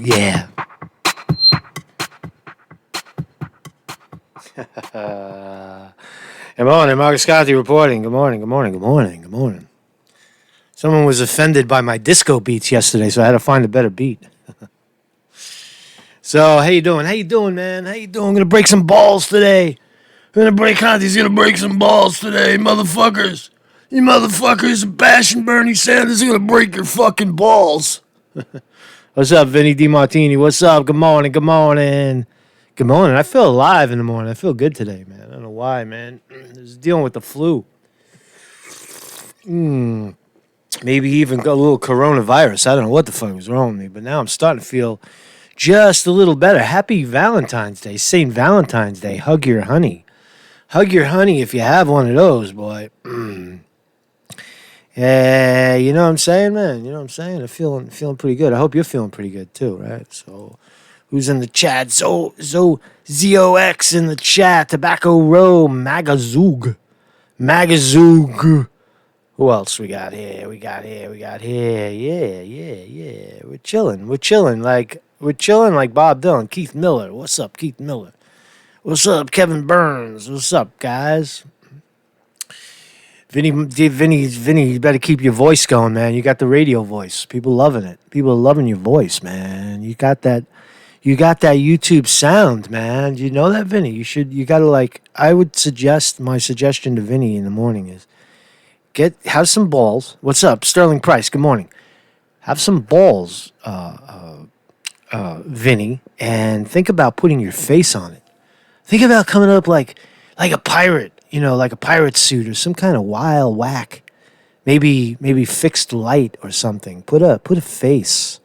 Yeah. Good morning, Marcus Conte reporting. Good morning, good morning, good morning, good morning. Someone was offended by my disco beats yesterday, so I had to find a better beat. So, how you doing? How you doing, man? How you doing? I'm gonna break some balls today. Conte's gonna break some balls today, motherfuckers. You motherfuckers bashing Bernie Sanders are gonna break your fucking balls. What's up, Vinny DiMartini? What's up? Good morning, good morning. Good morning. I feel alive in the morning. I feel good today, man. I don't know why, man. I was dealing with the flu. Maybe even got a little coronavirus. I don't know what the fuck was wrong with me, but now I'm starting to feel just a little better. Happy Valentine's Day. St. Valentine's Day. Hug your honey. Hug your honey if you have one of those, boy. Yeah, you know what I'm saying, man? You know what I'm saying? I'm feeling pretty good. I hope you're feeling pretty good, too, right? So, who's in the chat? ZOX in the chat. Tobacco Row. Magazoog. Who else we got here? Yeah. We're chilling like Bob Dylan. Keith Miller. What's up, Keith Miller? What's up, Kevin Burns? What's up, guys? Vinny, you better keep your voice going, man. You got the radio voice. People loving it. People are loving your voice, man. You got that YouTube sound, man. You know that, Vinny? You gotta I would suggest, my suggestion to Vinny in the morning is have some balls. What's up, Sterling Price? Good morning. Have some balls, Vinny, and think about putting your face on it. Think about coming up like a pirate, like a pirate suit or some kind of wild whack. Maybe fixed light or something. Put a face.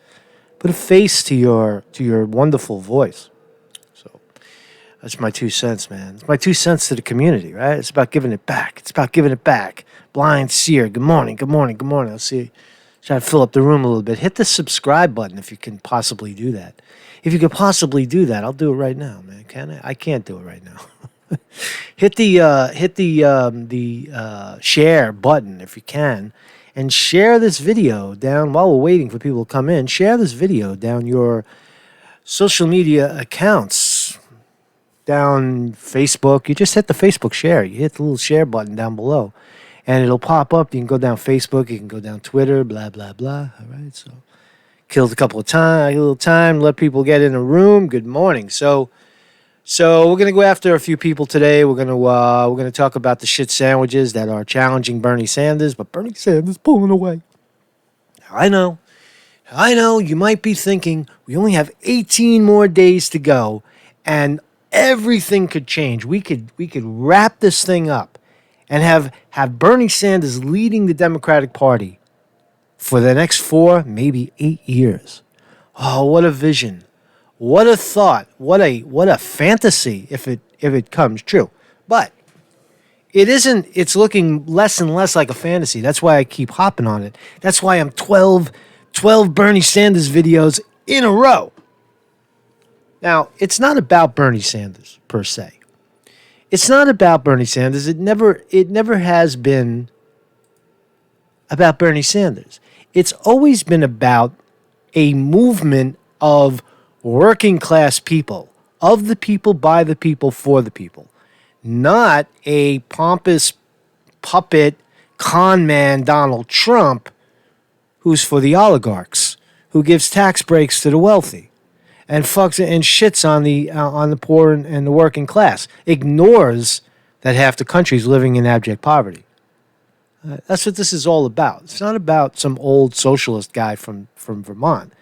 Put a face to your wonderful voice. So that's my 2 cents, man. It's my 2 cents to the community, right? It's about giving it back. Blind Seer, good morning. I'll see. Try to fill up the room a little bit. Hit the subscribe button if you can possibly do that. If you could possibly do that, I'll do it right now, man. Can I? I can't do it right now. Hit the share button if you can, and share this video down while we're waiting for people to come in. Share this video down your social media accounts, down Facebook. You just hit the Facebook share. You hit the little share button down below, and it'll pop up. You can go down Facebook. You can go down Twitter. Blah blah blah. All right, so. Killed a little time, let people get in the room. Good morning. So we're gonna go after a few people today. We're gonna talk about the shit sandwiches that are challenging Bernie Sanders, but Bernie Sanders pulling away. I know. You might be thinking we only have 18 more days to go, and everything could change. We could wrap this thing up, and have Bernie Sanders leading the Democratic Party for the next 4, maybe 8 years. Oh, what a vision. What a thought. What a fantasy if it comes true. But it isn't. It's looking less and less like a fantasy. That's why I keep hopping on it. That's why I'm 12 Bernie Sanders videos in a row. Now, it's not about Bernie Sanders per se. It's not about Bernie Sanders. It never has been about Bernie Sanders. It's always been about a movement of working class people, of the people, by the people, for the people. Not a pompous puppet con man Donald Trump who's for the oligarchs, who gives tax breaks to the wealthy and fucks and shits on the poor and the working class. Ignores that half the country's living in abject poverty. That's what this is all about. It's not about some old socialist guy from Vermont.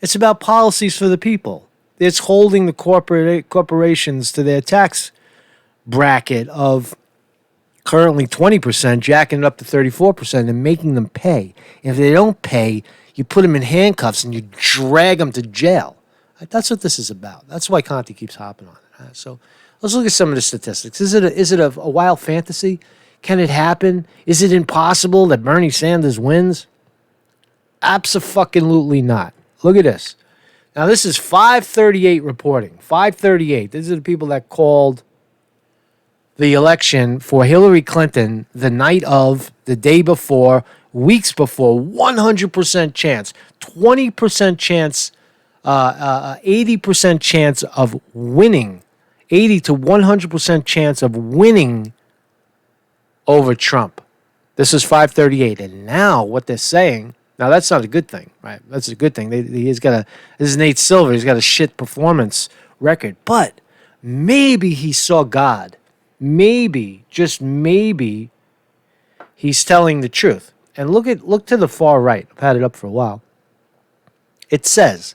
It's about policies for the people. It's holding the corporations to their tax bracket of currently 20%, jacking it up to 34%, and making them pay. And if they don't pay, you put them in handcuffs and you drag them to jail. That's what this is about. That's why Conte keeps hopping on it. So let's look at some of the statistics. Is it a wild fantasy? Can it happen? Is it impossible that Bernie Sanders wins? Abso-fucking-lutely not. Look at this. Now, this is 538 reporting. 538. These are the people that called the election for Hillary Clinton the night of, the day before, weeks before. 100% chance. 20% chance 80% chance of winning, 80 to 100% chance of winning over Trump. This is 538. And now what they're saying, now that's not a good thing, right? That's a good thing. This is Nate Silver. He's got a shit performance record. But maybe he saw God. Maybe, just maybe, he's telling the truth. And look to the far right. I've had it up for a while. It says,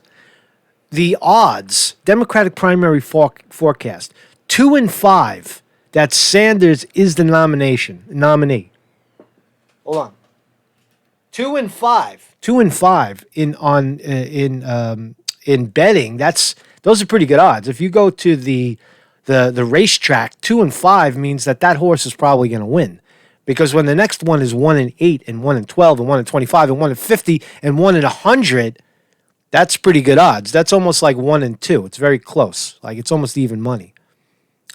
the odds, Democratic primary forecast, 2 in 5, that Sanders is the nominee. Hold on. 2 in 5. 2 in 5 in betting. Those are pretty good odds. If you go to the racetrack, 2 in 5 means that horse is probably going to win. Because when the next one is 1 in 8 and 1 in 12 and 1 in 25 and 1 in 50 and 1 in 100, that's pretty good odds. That's almost like 1 in 2. It's very close. Like it's almost even money.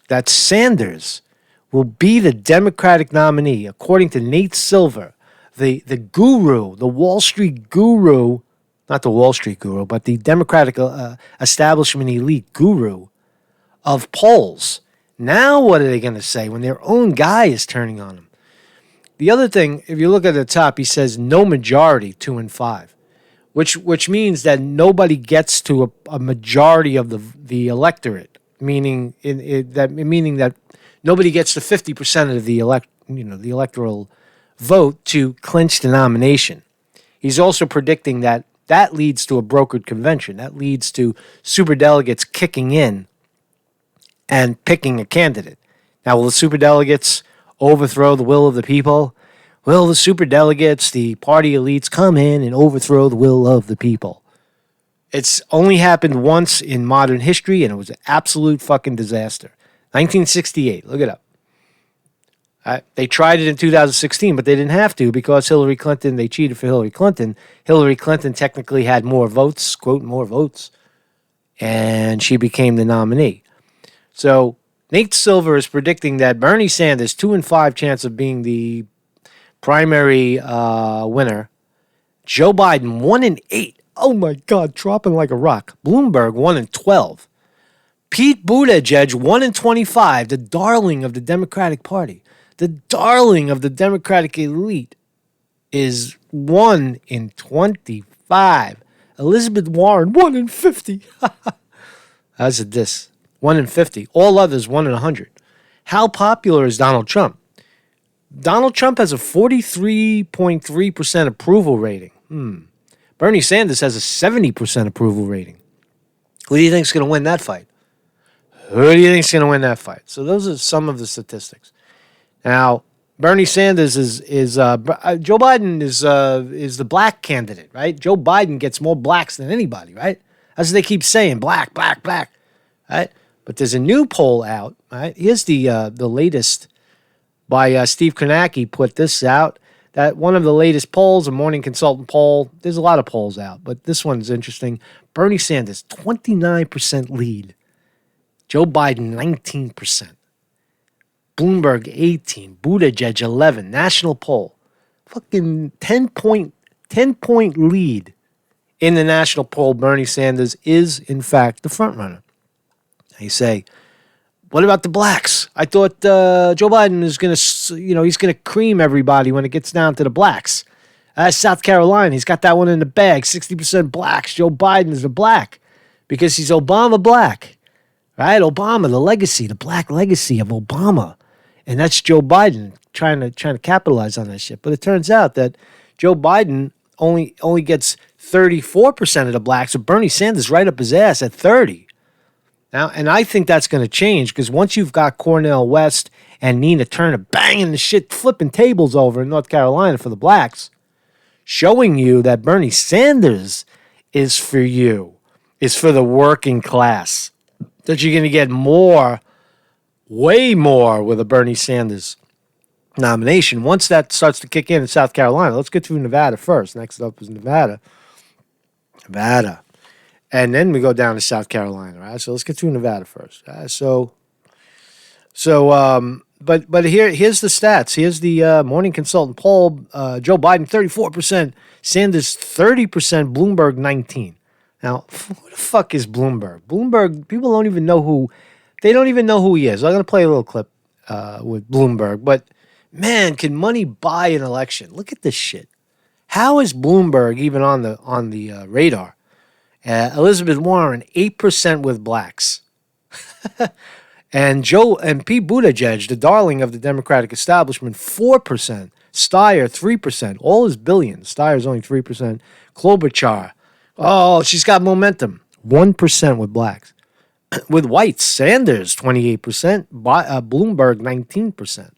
That Sanders will be the Democratic nominee, according to Nate Silver, the guru, the Wall Street guru, not the Wall Street guru, but the Democratic establishment elite guru of polls. Now what are they going to say when their own guy is turning on them? The other thing, if you look at the top, he says no majority, 2 in 5. Which means that nobody gets to a majority of the electorate, meaning that nobody gets to 50% of the electoral vote to clinch the nomination. He's also predicting that leads to a brokered convention. That leads to superdelegates kicking in and picking a candidate. Now, will the superdelegates overthrow the will of the people? Will the superdelegates, the party elites, come in and overthrow the will of the people? It's only happened once in modern history, and it was an absolute fucking disaster. 1968, look it up. They tried it in 2016, but they didn't have to because Hillary Clinton, they cheated for Hillary Clinton. Hillary Clinton technically had more votes, quote, more votes, and she became the nominee. So Nate Silver is predicting that Bernie Sanders, 2 in 5 chance of being the primary winner. Joe Biden, 1 in 8. Oh my God, dropping like a rock. Bloomberg, 1 in 12. Pete Buttigieg, 1 in 25, the darling of the Democratic Party. The darling of the Democratic elite is 1 in 25. Elizabeth Warren, 1 in 50. How's it this? 1 in 50. All others, 1 in 100. How popular is Donald Trump? Donald Trump has a 43.3% approval rating. Bernie Sanders has a 70% approval rating. Who do you think is going to win that fight? Who do you think is going to win that fight? So those are some of the statistics. Now, Bernie Sanders is Joe Biden is the black candidate, right? Joe Biden gets more blacks than anybody, right? As they keep saying, black, black, black, right? But there's a new poll out, right? Here's the latest by Steve Kornacki put this out. That one of the latest polls, a Morning Consultant poll. There's a lot of polls out, but this one's interesting. Bernie Sanders, 29% lead. Joe Biden, 19%. Bloomberg, 18. Buttigieg, 11. National poll. Fucking 10-point lead in the national poll. Bernie Sanders is, in fact, the front runner. You say, what about the blacks? I thought Joe Biden is going to, he's going to cream everybody when it gets down to the blacks. South Carolina, he's got that one in the bag. 60% blacks. Joe Biden is a black because he's Obama black, right? Obama, the legacy, the black legacy of Obama, and that's Joe Biden trying to capitalize on that shit. But it turns out that Joe Biden only gets 34% of the blacks, but Bernie Sanders right up his ass at 30%. Now, and I think that's going to change because once you've got Cornel West and Nina Turner banging the shit, flipping tables over in North Carolina for the blacks, showing you that Bernie Sanders is for you, is for the working class, that you're going to get more, way more with a Bernie Sanders nomination. Once that starts to kick in South Carolina, let's get through Nevada first. Next up is Nevada. And then we go down to South Carolina, right? So let's get through Nevada first. But here's the stats. Here's the Morning Consultant poll. Joe Biden, 34%. Sanders, 30%. Bloomberg, 19%. Now, who the fuck is Bloomberg? Bloomberg, people don't even know who, they don't even know who he is. I'm going to play a little clip with Bloomberg, but man, can money buy an election? Look at this shit. How is Bloomberg even on the radar? Elizabeth Warren, 8% with blacks. And Pete Buttigieg, the darling of the Democratic establishment, 4%. Steyer, 3%. All is billions. Steyer's only 3%. Klobuchar, oh, she's got momentum. 1% with blacks. With whites, Sanders, 28%. Bloomberg, 19%.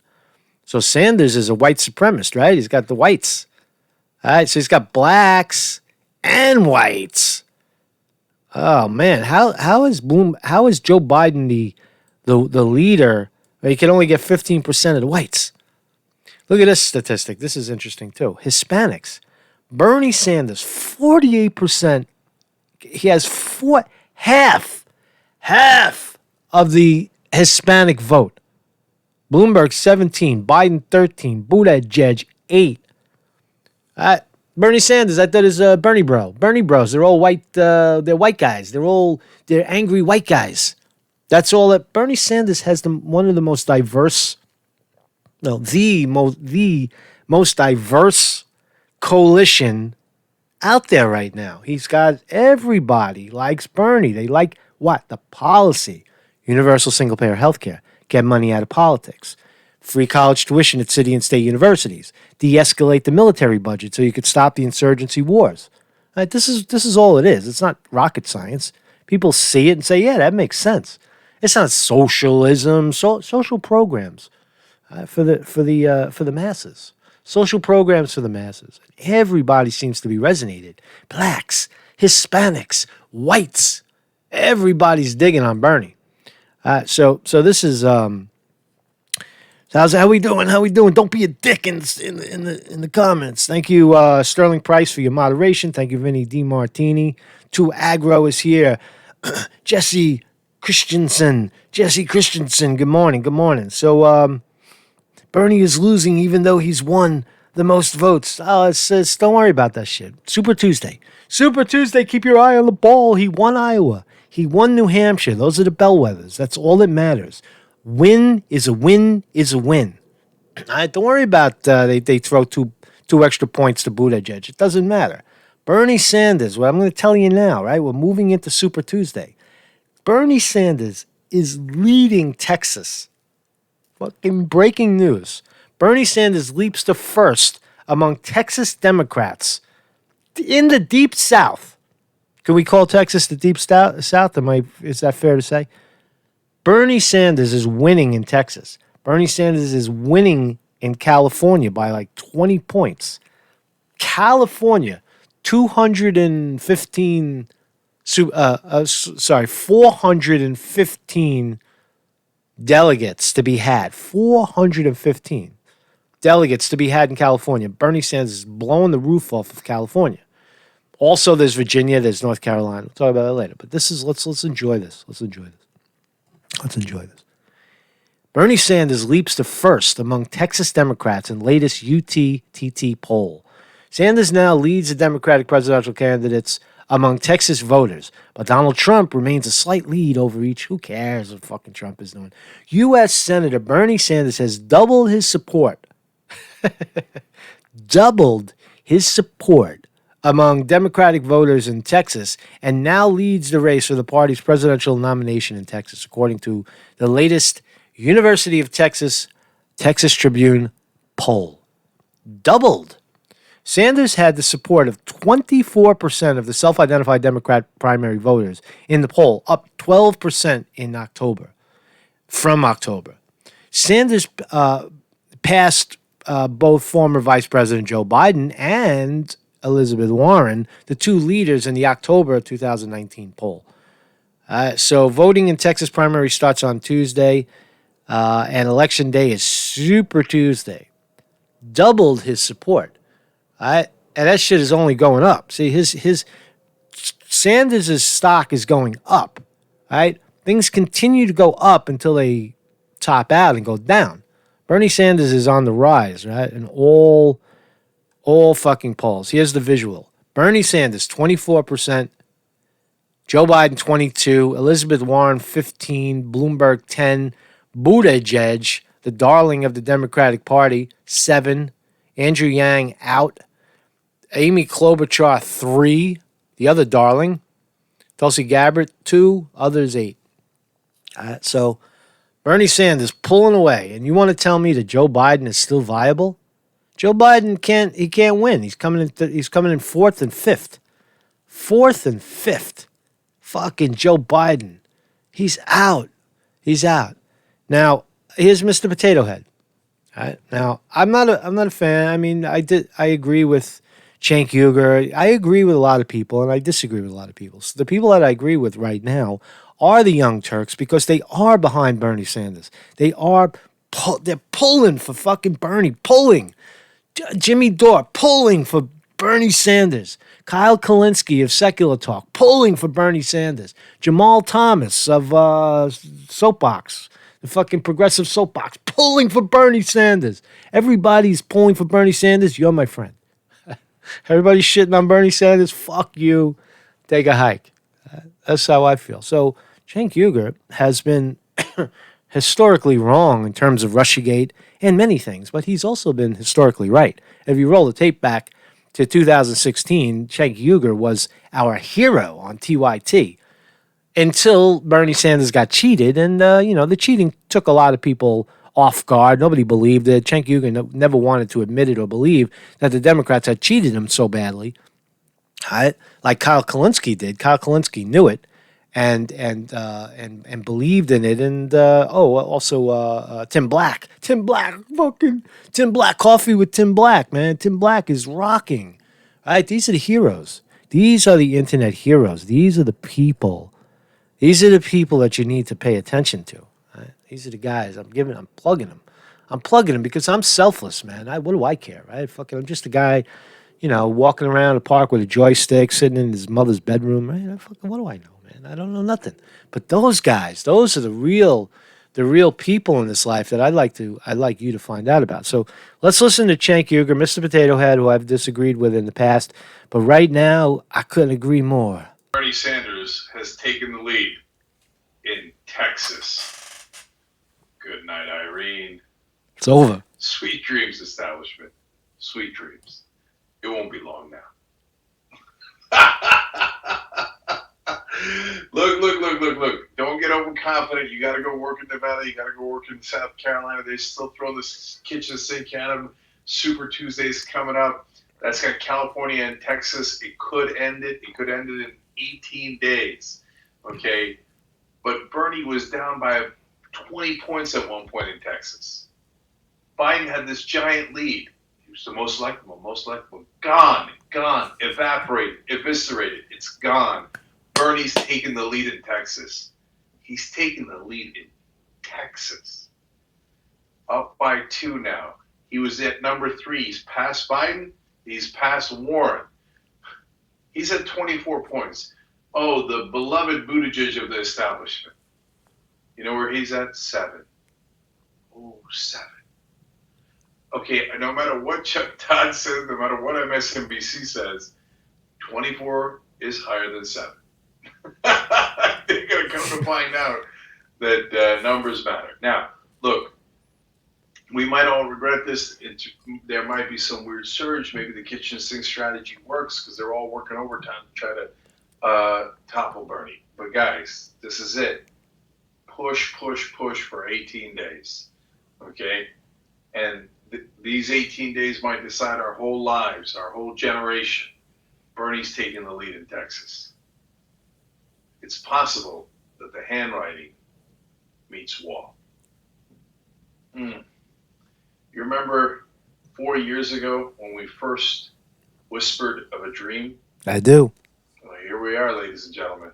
So Sanders is a white supremacist, right? He's got the whites. All right, so he's got blacks and whites. Oh man, how is Joe Biden the leader? He can only get 15% of the whites. Look at this statistic. This is interesting too. Hispanics. Bernie Sanders, 48%. He has half of the Hispanic vote. Bloomberg 17, Biden 13, Buttigieg 8. Bernie Sanders, I thought is Bernie Bro. Bernie Bros, they're all white. They're white guys. They're angry white guys. That's all that Bernie Sanders has. One of the most diverse, no, the most diverse coalition out there right now. He's got everybody likes Bernie. They like what? The policy. Universal single-payer health care. Get money out of politics. Free college tuition at city and state universities. De-escalate the military budget so you could stop the insurgency wars. Right, this is all it is. It's not rocket science. People see it and say, yeah, that makes sense. It's not socialism. Social programs for the masses. Social programs for the masses. Everybody seems to be resonated. Blacks, Hispanics, whites. Everybody's digging on Bernie. So this is how we doing? How we doing? Don't be a dick in the comments. Thank you, Sterling Price, for your moderation. Thank you, Vinny DiMartini. Too Aggro is here. Jesse Christensen. Good morning. So Bernie is losing even though he's won the most votes. Oh, it says don't worry about that shit. Super Tuesday. Keep your eye on the ball. He won Iowa. He won New Hampshire. Those are the bellwethers. That's all that matters. Win is a win is a win. All right, don't worry about they throw two extra points to Buttigieg. It doesn't matter. Bernie Sanders, what I'm going to tell you now, right? We're moving into Super Tuesday. Bernie Sanders is leading Texas. Fucking breaking news. Bernie Sanders leaps to first among Texas Democrats in the Deep South. Can we call Texas the Deep South? Is that fair to say? Bernie Sanders is winning in Texas. Bernie Sanders is winning in California by like 20 points. California, 415 delegates to be had. 415 delegates to be had in California. Bernie Sanders is blowing the roof off of California. Also, there's Virginia, there's North Carolina. We'll talk about that later. But let's enjoy this. Let's enjoy this. Bernie Sanders leaps to first among Texas Democrats in latest UTTT poll. Sanders now leads the Democratic presidential candidates among Texas voters, but Donald Trump remains a slight lead over each. Who cares what fucking Trump is doing? U.S. Senator Bernie Sanders has doubled his support among Democratic voters in Texas and now leads the race for the party's presidential nomination in Texas, according to the latest University of Texas Tribune poll. Doubled. Sanders had the support of 24% of the self-identified Democrat primary voters in the poll, up 12% from October. Sanders passed both former Vice President Joe Biden and Elizabeth Warren, the two leaders in the October 2019 poll. So voting in Texas primary starts on Tuesday, and Election Day is Super Tuesday. Doubled his support. And that shit is only going up. See, his Sanders' stock is going up. Right? Things continue to go up until they top out and go down. Bernie Sanders is on the rise, right? In all fucking polls. Here's the visual. Bernie Sanders, 24%. Joe Biden 22, Elizabeth Warren 15, Bloomberg 10, Buttigieg, the darling of the Democratic Party, 7, Andrew Yang out, Amy Klobuchar 3, the other darling, Tulsi Gabbard 2, others 8. So Bernie Sanders pulling away, and you want to tell me that Joe Biden is still viable? Joe Biden can't win. He's coming in fourth and fifth. Fourth and fifth. Fucking Joe Biden. He's out. He's out. Now, here's Mr. Potato Head. All right. Now, I'm not a fan. I mean, I agree with Cenk Uygur. I agree with a lot of people, and I disagree with a lot of people. So the people that I agree with right now are the Young Turks because they are behind Bernie Sanders. They're pulling for fucking Bernie, pulling. Jimmy Dore pulling for Bernie Sanders. Kyle Kalinske of Secular Talk pulling for Bernie Sanders. Jamal Thomas of Soapbox, the fucking progressive Soapbox, pulling for Bernie Sanders. Everybody's pulling for Bernie Sanders. You're my friend. Everybody's shitting on Bernie Sanders. Fuck you. Take a hike. That's how I feel. So Cenk Uygur has been historically wrong in terms of Russiagate and many things, but he's also been historically right. If you roll the tape back to 2016, Cenk Uygur was our hero on TYT until Bernie Sanders got cheated, and the cheating took a lot of people off guard. Nobody believed it. Cenk Uygur never wanted to admit it or believe that the Democrats had cheated him so badly, right? Like Kyle Kalinske did. Kyle Kalinske knew it and believed in it. And also Tim Black. Fucking Tim Black. Coffee with Tim Black, man. Tim Black is rocking. Right? These are the heroes. These are the internet heroes. These are the people. These are the people that you need to pay attention to. Right? These are the guys. I'm plugging them. I'm plugging them because I'm selfless, man. What do I care, right? I'm just a guy, walking around the park with a joystick, sitting in his mother's bedroom, right? What do I know, man? I don't know nothing. But those guys, those are the real people in this life that I'd like you to find out about. So let's listen to Cenk Uygur, Mr. Potato Head, who I've disagreed with in the past, but right now I couldn't agree more. Bernie Sanders has taken the lead in Texas. Good night, Irene. It's over. Sweet dreams, establishment. Sweet dreams. It won't be long now. Look. Don't get overconfident. You got to go work in Nevada. You got to go work in South Carolina. They're still throwing this kitchen sink at them. Super Tuesday's coming up. That's got California and Texas. It could end it. It could end it in 18 days. Okay? But Bernie was down by 20 points at one point in Texas. Biden had this giant lead. He was the most likable. Gone, evaporated, eviscerated. It's gone. Bernie's taking the lead in Texas. He's taking the lead in Texas. Up by 2 now. He was at number 3. He's past Biden. He's past Warren. He's at 24 points. Oh, the beloved Buttigieg of the establishment. You know where he's at? 7. Oh, 7. Okay, no matter what Chuck Todd says, no matter what MSNBC says, 24 is higher than 7. They're going to come to find out that numbers matter. Now, look, we might all regret this. There might be some weird surge. Maybe the kitchen sink strategy works because they're all working overtime to try to topple Bernie. But guys, this is it. Push for 18 days. Okay? And these 18 days might decide our whole lives, our whole generation. Bernie's taking the lead in Texas. It's possible that the handwriting meets wall. You remember 4 years ago when we first whispered of a dream? I do. Well, here we are, ladies and gentlemen,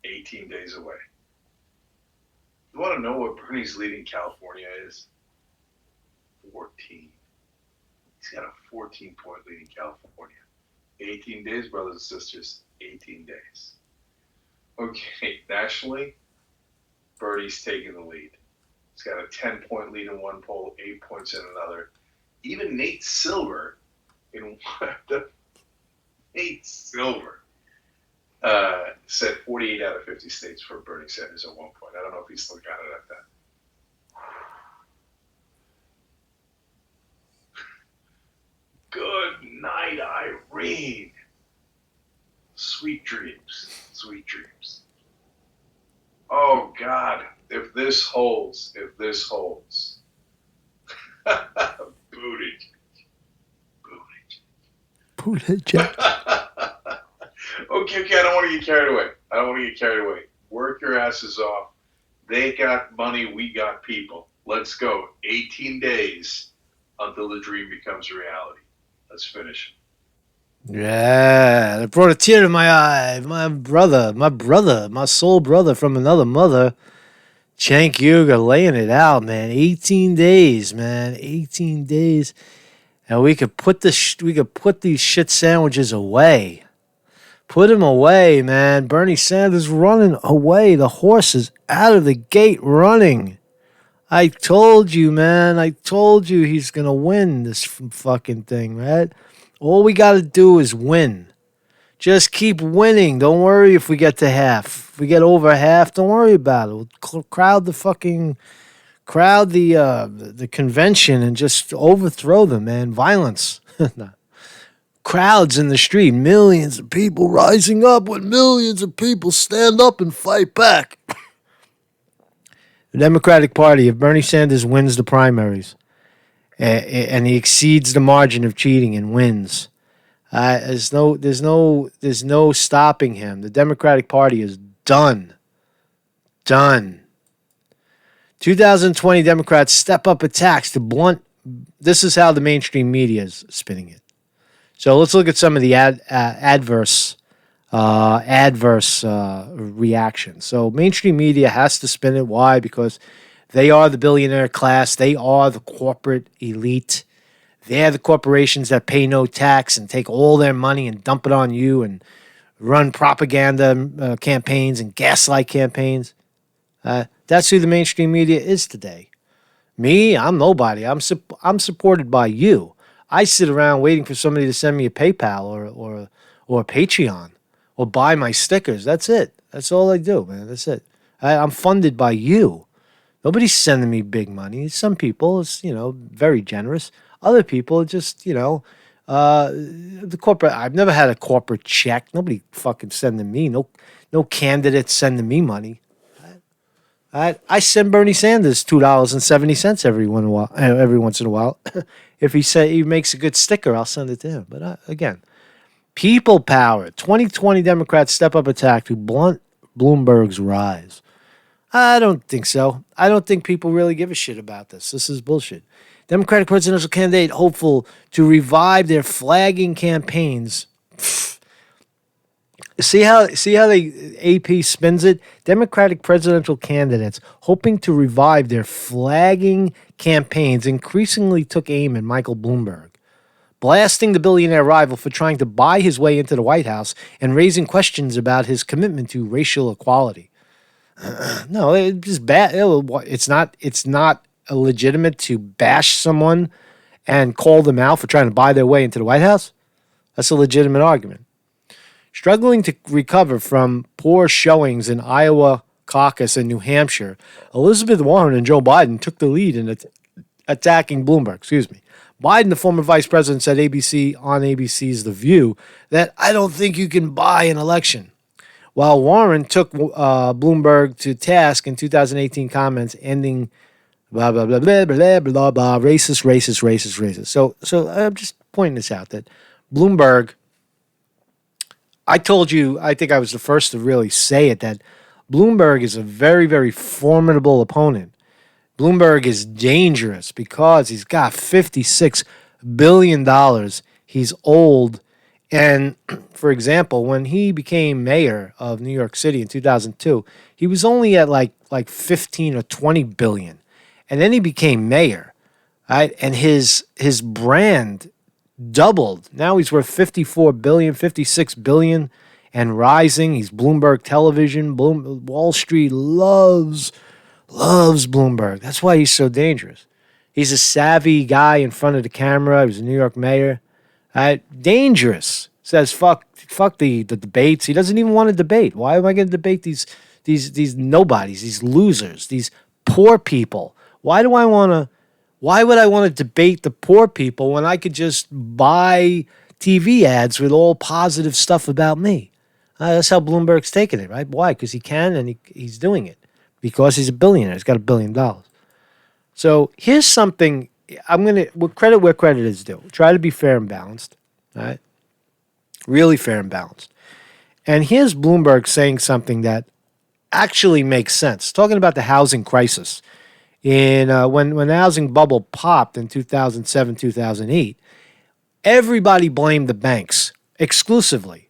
18 days away. You want to know what Bernie's lead in California is? 14. He's got a 14-point lead in California. 18 days, brothers and sisters. 18 days. Okay, nationally, Bernie's taking the lead. He's got a 10-point lead in one poll, 8 points in another. Even Nate Silver in one. Nate Silver. said 48 out of 50 states for Bernie Sanders at one point. I don't know if he still got it at that. Good night, Irene. Sweet dreams. Sweet dreams. Oh, God. If this holds. Booty. Okay, I don't want to get carried away. Work your asses off. They got money, we got people. Let's go. 18 days until the dream becomes reality. Let's finish. Yeah, it brought a tear to my eye. My brother, my soul brother from another mother, Cenk Uygur, laying it out, man. 18 days, man. 18 days. And we could put these shit sandwiches away. Put him away, man. Bernie Sanders running away. The horse is out of the gate running. I told you, man. I told you he's going to win this fucking thing, right? All we got to do is win. Just keep winning. Don't worry if we get to half. If we get over half, don't worry about it. We'll crowd the convention and just overthrow them, man. Violence. Crowds in the street, millions of people rising up when millions of people stand up and fight back. The Democratic Party, if Bernie Sanders wins the primaries and he exceeds the margin of cheating and wins, there's no stopping him. The Democratic Party is done. 2020 Democrats step up attacks to blunt. This is how the mainstream media is spinning it. So let's look at some of the adverse reactions. So mainstream media has to spin it. Why? Because they are the billionaire class. They are the corporate elite. They're the corporations that pay no tax and take all their money and dump it on you and run propaganda campaigns and gaslight campaigns. That's who the mainstream media is today. Me, I'm nobody. I'm supported by you. I sit around waiting for somebody to send me a PayPal or a Patreon or buy my stickers. That's it. That's all I do, man. That's it. I'm funded by you. Nobody's sending me big money. Some people, it's, very generous. Other people, just, the corporate. I've never had a corporate check. Nobody fucking sending me. No candidate sending me money. I send Bernie Sanders $2.70 every once in a while. If he makes a good sticker, I'll send it to him. But again, people power. 2020 Democrats step up attack to blunt Bloomberg's rise. I don't think so. I don't think people really give a shit about this. This is bullshit. Democratic presidential candidate hopeful to revive their flagging campaigns. See how the AP spins it? Democratic presidential candidates hoping to revive their flagging campaigns increasingly took aim at Michael Bloomberg, blasting the billionaire rival for trying to buy his way into the White House and raising questions about his commitment to racial equality. No, it's just bad. It's not legitimate to bash someone and call them out for trying to buy their way into the White House. That's a legitimate argument. Struggling to recover from poor showings in Iowa caucus and New Hampshire, Elizabeth Warren and Joe Biden took the lead in attacking Bloomberg. Biden, the former vice president, said on ABC's The View that I don't think you can buy an election. While Warren took Bloomberg to task in 2018 comments ending blah, blah, blah, blah, blah, blah, blah, racist. So I'm just pointing this out that Bloomberg, I told you, I think I was the first to really say it, that Bloomberg is a very, very formidable opponent. Bloomberg is dangerous because he's got $56 billion. He's old. And, for example, when he became mayor of New York City in 2002, he was only at like 15 or 20 billion. And then he became mayor, right? And his brand doubled. Now he's worth 54 billion, 56 billion and rising. He's Bloomberg Television. Wall Street loves Bloomberg. That's why he's so dangerous. He's a savvy guy in front of the camera. He was a New York mayor. Dangerous. Says fuck fuck the debates. He doesn't even want to debate. Why am I going to debate these nobodies, these losers, these poor people? Why would I want to debate the poor people when I could just buy TV ads with all positive stuff about me? That's how Bloomberg's taking it, right? Why? Because he can, and he's doing it because he's a billionaire. He's got $1 billion. So here's something credit where credit is due. Try to be fair and balanced, all right? Really fair and balanced. And here's Bloomberg saying something that actually makes sense. Talking about the housing crisis. When the housing bubble popped in 2007, 2008, everybody blamed the banks exclusively.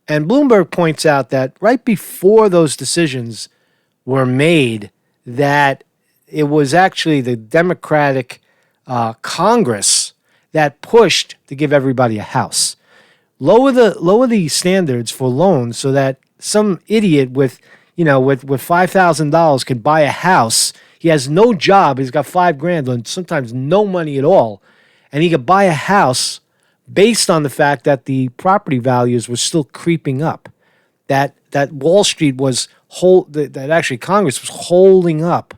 And Bloomberg points out that right before those decisions were made, that it was actually the Democratic Congress that pushed to give everybody a house. Lower the standards for loans so that some idiot with $5,000 can buy a house. He has no job. He's got $5,000 and sometimes no money at all, and he could buy a house based on the fact that the property values were still creeping up. That Wall Street was that actually Congress was holding up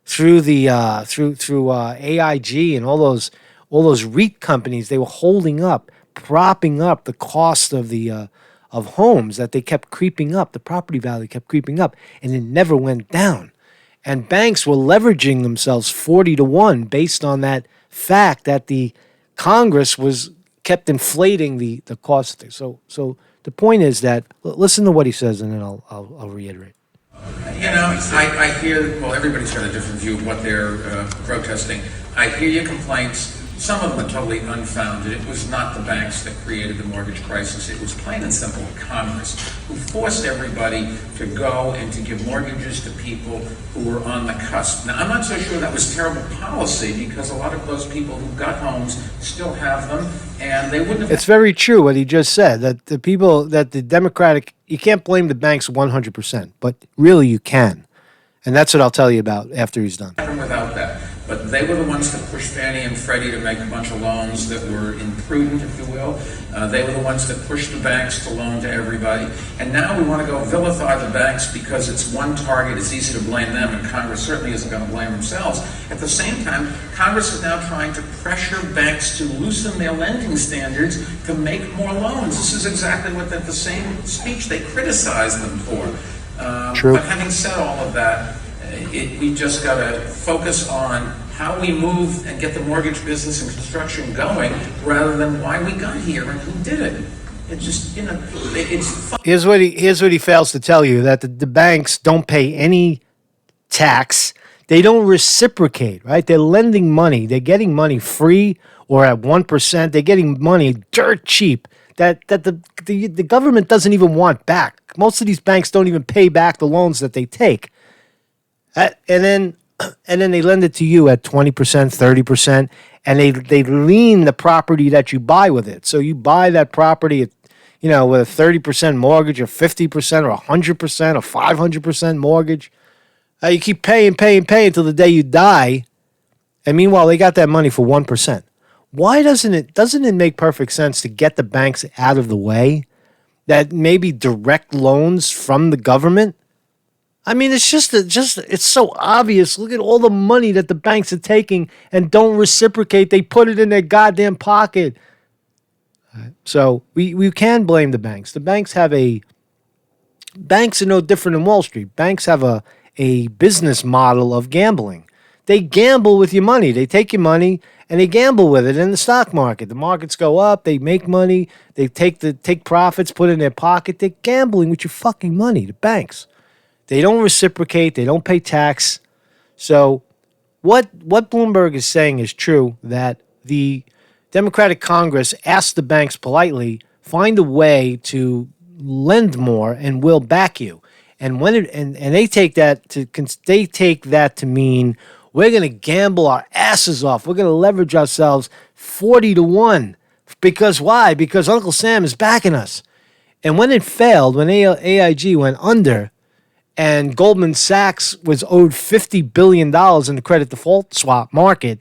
through the through AIG and all those REIT companies. They were holding up, propping up the cost of the of homes, that they kept creeping up. The property value kept creeping up, and it never went down. And banks were leveraging themselves 40-1 based on that fact that the Congress kept inflating the cost of things. So the point is that, listen to what he says, and then I'll reiterate. I hear, well, everybody's got a different view of what they're protesting. I hear your complaints. Some of them are totally unfounded. It was not the banks that created the mortgage crisis. It was plain and simple Congress, who forced everybody to go and to give mortgages to people who were on the cusp. Now, I'm not so sure that was terrible policy, because a lot of those people who got homes still have them, and they wouldn't have... It's very true what he just said, that the Democratic... You can't blame the banks 100%, but really you can. And that's what I'll tell you about after he's done. Without that. But they were the ones that pushed Fannie and Freddie to make a bunch of loans that were imprudent, if you will. They were the ones that pushed the banks to loan to everybody. And now we want to go vilify the banks because it's one target. It's easy to blame them, and Congress certainly isn't going to blame themselves. At the same time, Congress is now trying to pressure banks to loosen their lending standards to make more loans. This is exactly what the same speech they criticized them for. True. But having said all of that, we just got to focus on how we move and get the mortgage business and construction going, rather than why we got here and who did it. It just, it's... Here's what he fails to tell you, that the banks don't pay any tax. They don't reciprocate, right? They're lending money. They're getting money free or at 1%. They're getting money dirt cheap that the government doesn't even want back. Most of these banks don't even pay back the loans that they take. And then they lend it to you at 20%, 30%, and they lien the property that you buy with it. So you buy that property at, with a 30% mortgage, or 50%, or 100%, or 500% mortgage. You keep paying until the day you die, and meanwhile they got that money for 1%. Why doesn't it make perfect sense to get the banks out of the way? That maybe direct loans from the government. I mean, it's it's so obvious. Look at all the money that the banks are taking and don't reciprocate. They put it in their goddamn pocket. So we can blame the banks. The banks banks are no different than Wall Street. Banks have a business model of gambling. They gamble with your money. They take your money and they gamble with it in the stock market. The markets go up. They make money. They take profits, put it in their pocket. They're gambling with your fucking money. The banks. They don't reciprocate. They don't pay tax. So what Bloomberg is saying is true, that the Democratic Congress asked the banks politely, find a way to lend more and we'll back you. And and they take that to mean we're going to gamble our asses off. We're going to leverage ourselves 40-1. Because why? Because Uncle Sam is backing us. And when it failed, when AIG went under, and Goldman Sachs was owed $50 billion in the credit default swap market,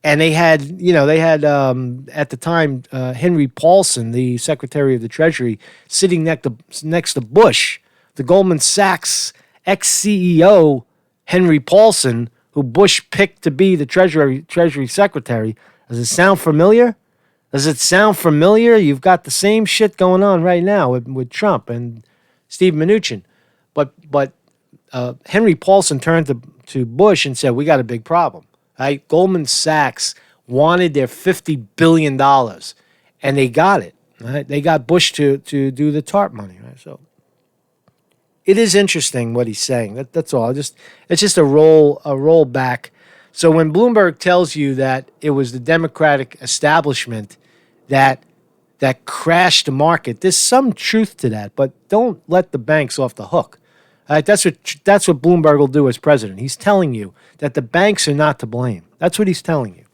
And they had at the time Henry Paulson, the Secretary of the Treasury, sitting next to Bush, the Goldman Sachs ex-CEO Henry Paulson, who Bush picked to be the Treasury Secretary. Does it sound familiar? Does it sound familiar? You've got the same shit going on right now with Trump and Steve Mnuchin. But Henry Paulson turned to Bush and said, we got a big problem. Right? Goldman Sachs wanted their $50 billion, and they got it. Right? They got Bush to do the TARP money. Right? So it is interesting what he's saying. That's all. It's just a roll back. So when Bloomberg tells you that it was the Democratic establishment that crashed the market, there's some truth to that. But don't let the banks off the hook. That's what Bloomberg will do as president. He's telling you that the banks are not to blame. That's what he's telling you.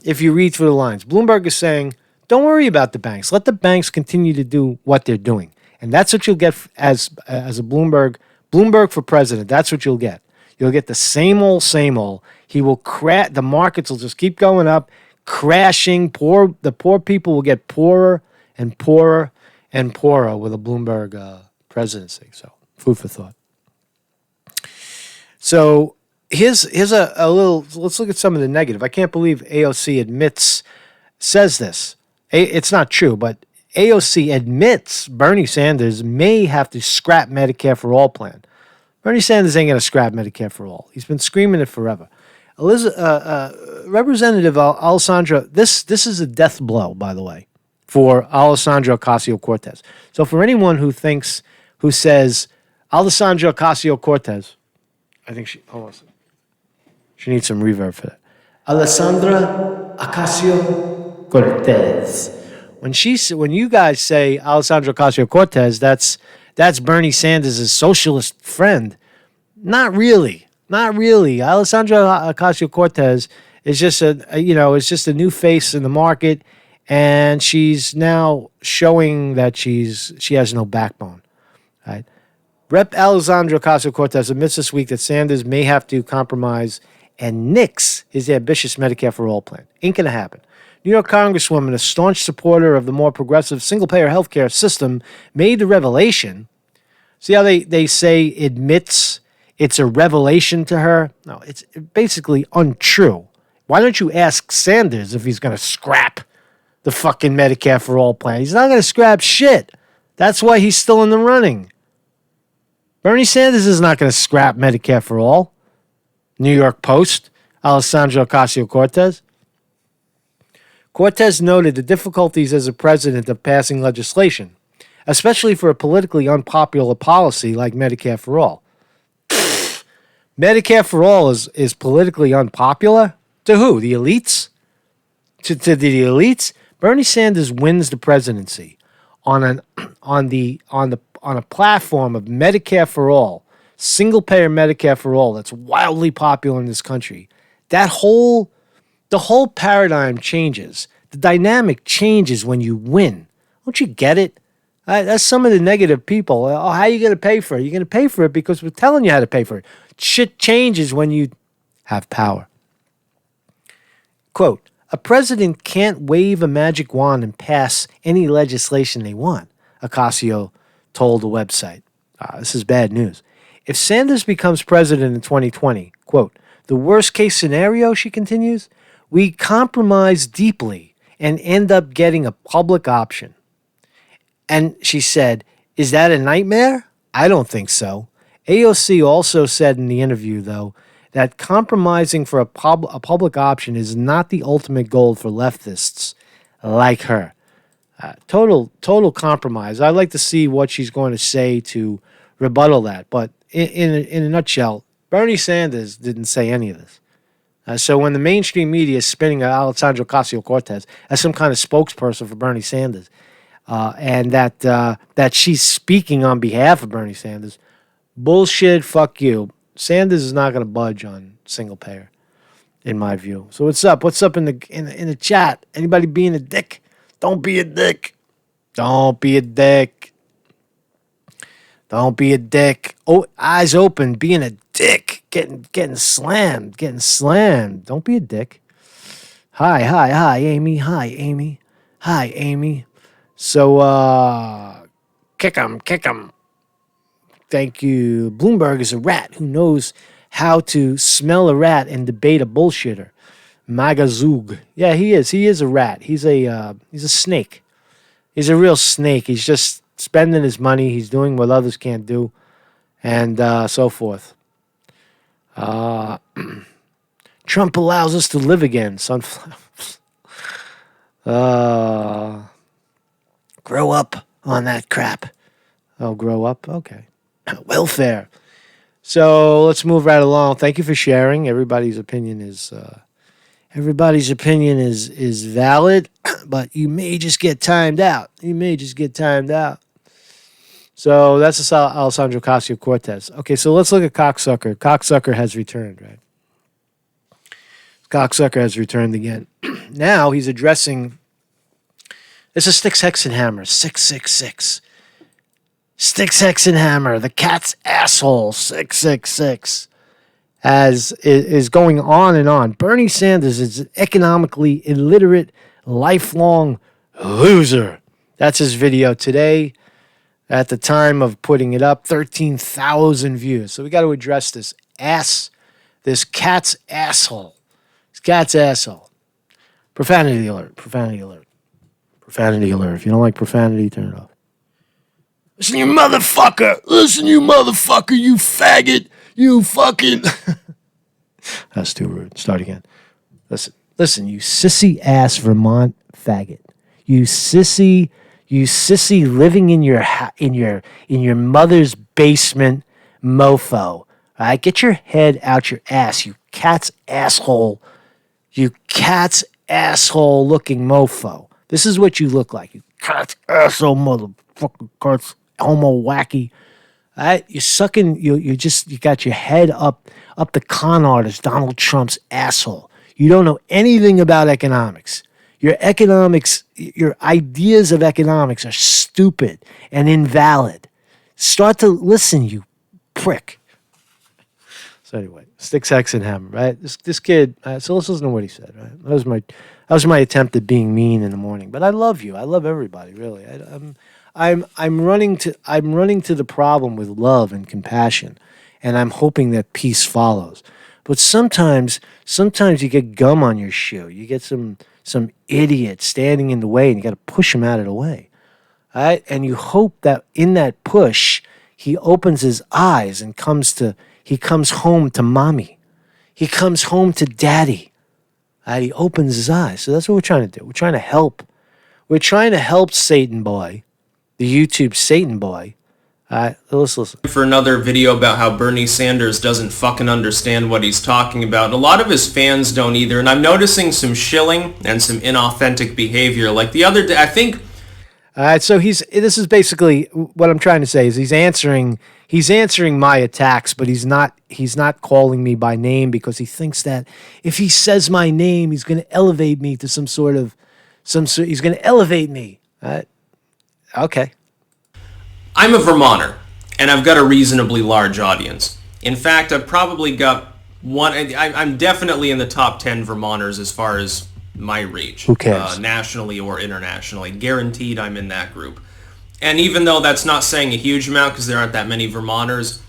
If you read through the lines, Bloomberg is saying, don't worry about the banks. Let the banks continue to do what they're doing. And that's what you'll get as a Bloomberg for president. That's what you'll get. You'll get the same old, same old. He will crash. The markets will just keep going up, crashing. The poor people will get poorer and poorer and poorer with a Bloomberg presidency. So food for thought. So here's a little. Let's look at some of the negative. I can't believe AOC says this. It's not true, but AOC admits Bernie Sanders may have to scrap Medicare for All plan. Bernie Sanders ain't going to scrap Medicare for All. He's been screaming it forever. Representative Alessandra, this is a death blow, by the way, for Alessandra Ocasio-Cortez. So for anyone who says Alessandra Ocasio-Cortez, I think hold on a second. She needs some reverb for that. Alessandra Ocasio-Cortez. When you guys say Alessandra Ocasio-Cortez, that's Bernie Sanders' socialist friend. Not really. Alessandra Ocasio-Cortez is just a new face in the market, and she's now showing that she has no backbone. Right? Rep. Alessandra Ocasio-Cortez admits this week that Sanders may have to compromise and nix his ambitious Medicare for All plan. Ain't gonna happen. New York Congresswoman, a staunch supporter of the more progressive single-payer healthcare system, made the revelation. See how they say admits it's a revelation to her? No, it's basically untrue. Why don't you ask Sanders if he's going to scrap the fucking Medicare for All plan? He's not going to scrap shit. That's why he's still in the running. Bernie Sanders is not going to scrap Medicare for All. New York Post, Alessandra Ocasio-Cortez. Cortez noted the difficulties as a president of passing legislation, especially for a politically unpopular policy like Medicare for All. Medicare for All is politically unpopular? To who? The elites? To the elites? Bernie Sanders wins the presidency on a platform of Medicare for All, single payer Medicare for All that's wildly popular in this country. The whole paradigm changes. The dynamic changes when you win. Don't you get it? That's some of the negative people. Oh, how are you going to pay for it? You're going to pay for it because we're telling you how to pay for it. Shit changes when you have power. Quote, a president can't wave a magic wand and pass any legislation they want, Ocasio told the website. This is bad news. If Sanders becomes president in 2020, quote, the worst case scenario, she continues, we compromise deeply and end up getting a public option. And she said, is that a nightmare? I don't think so. AOC also said in the interview, though, that compromising for a public option is not the ultimate goal for leftists like her. Total compromise. I'd like to see what she's going to say to rebuttal that. But in a nutshell, Bernie Sanders didn't say any of this. So when the mainstream media is spinning Alessandra Ocasio-Cortez as some kind of spokesperson for Bernie Sanders, and that she's speaking on behalf of Bernie Sanders, bullshit, fuck you. Sanders is not going to budge on single payer, in my view. So what's up? What's up in the chat? Anybody being a dick? Don't be a dick. Don't be a dick. Don't be a dick. Oh, eyes open, being a dick. Getting slammed. Don't be a dick. Hi, Amy. Hi, Amy. Hi, Amy. So, kick 'em. Thank you. Bloomberg is a rat who knows how to smell a rat and debate a bullshitter. Magazug. Yeah, he is. He is a rat. He's a snake. He's a real snake. He's just spending his money. He's doing what others can't do, and so forth. Uh, Trump allows us to live again. Sunflowers. Uh, Grow up on that crap. Oh, grow up? Okay. Welfare. So let's move right along. Thank you for sharing. Everybody's opinion is valid, but you may just get timed out. So that's Alessandro Ocasio-Cortez. Okay, so let's look at Cocksucker. Cocksucker has returned, right? Cocksucker has returned again. Now he's addressing. This is Sticks Hexenhammer, 666. Sticks Hexenhammer, the cat's asshole, 666. As is going on and on. Bernie Sanders is an economically illiterate, lifelong loser. That's his video today. At the time of putting it up, 13,000 views. So we got to address this cat's asshole. This cat's asshole. Profanity alert. Profanity alert. Profanity alert. If you don't like profanity, turn it off. Listen, you motherfucker. Listen, you motherfucker. You faggot. You fucking. That's too rude. Start again. Listen, you sissy ass Vermont faggot. You sissy living in your mother's basement mofo. All right, get your head out your ass, you cat's asshole. You cat's asshole looking mofo. This is what you look like. You cat's asshole motherfucking cat's homo wacky. All right, you're sucking. You got your head up the con artist Donald Trump's asshole. You don't know anything about economics. Your ideas of economics are stupid and invalid. Start to listen, you prick. So anyway, Sticks Hexenhammer, right? This kid. So let's listen to what he said. Right, that was my attempt at being mean in the morning. But I love you. I love everybody. Really. I'm running to the problem with love and compassion, and I'm hoping that peace follows. But sometimes you get gum on your shoe. You get some idiot standing in the way, and you got to push him out of the way. All right? And you hope that in that push, he opens his eyes and he comes home to mommy. He comes home to daddy. All right? He opens his eyes. So that's what we're trying to do. We're trying to help. We're trying to help Satan Boy, the YouTube Satan Boy. All right, let's listen. For another video about how Bernie Sanders doesn't fucking understand what he's talking about. And a lot of his fans don't either. And I'm noticing some shilling and some inauthentic behavior. Like the other day, I think... All right, so this is basically what I'm trying to say is he's answering my attacks, but he's not calling me by name because he thinks that if he says my name, he's going to elevate me to he's going to elevate me. All right? Okay. I'm a Vermonter, and I've got a reasonably large audience. In fact, I've probably got I'm definitely in the top 10 Vermonters as far as my reach. Who cares? Nationally or internationally. Guaranteed I'm in that group. And even though that's not saying a huge amount because there aren't that many Vermonters,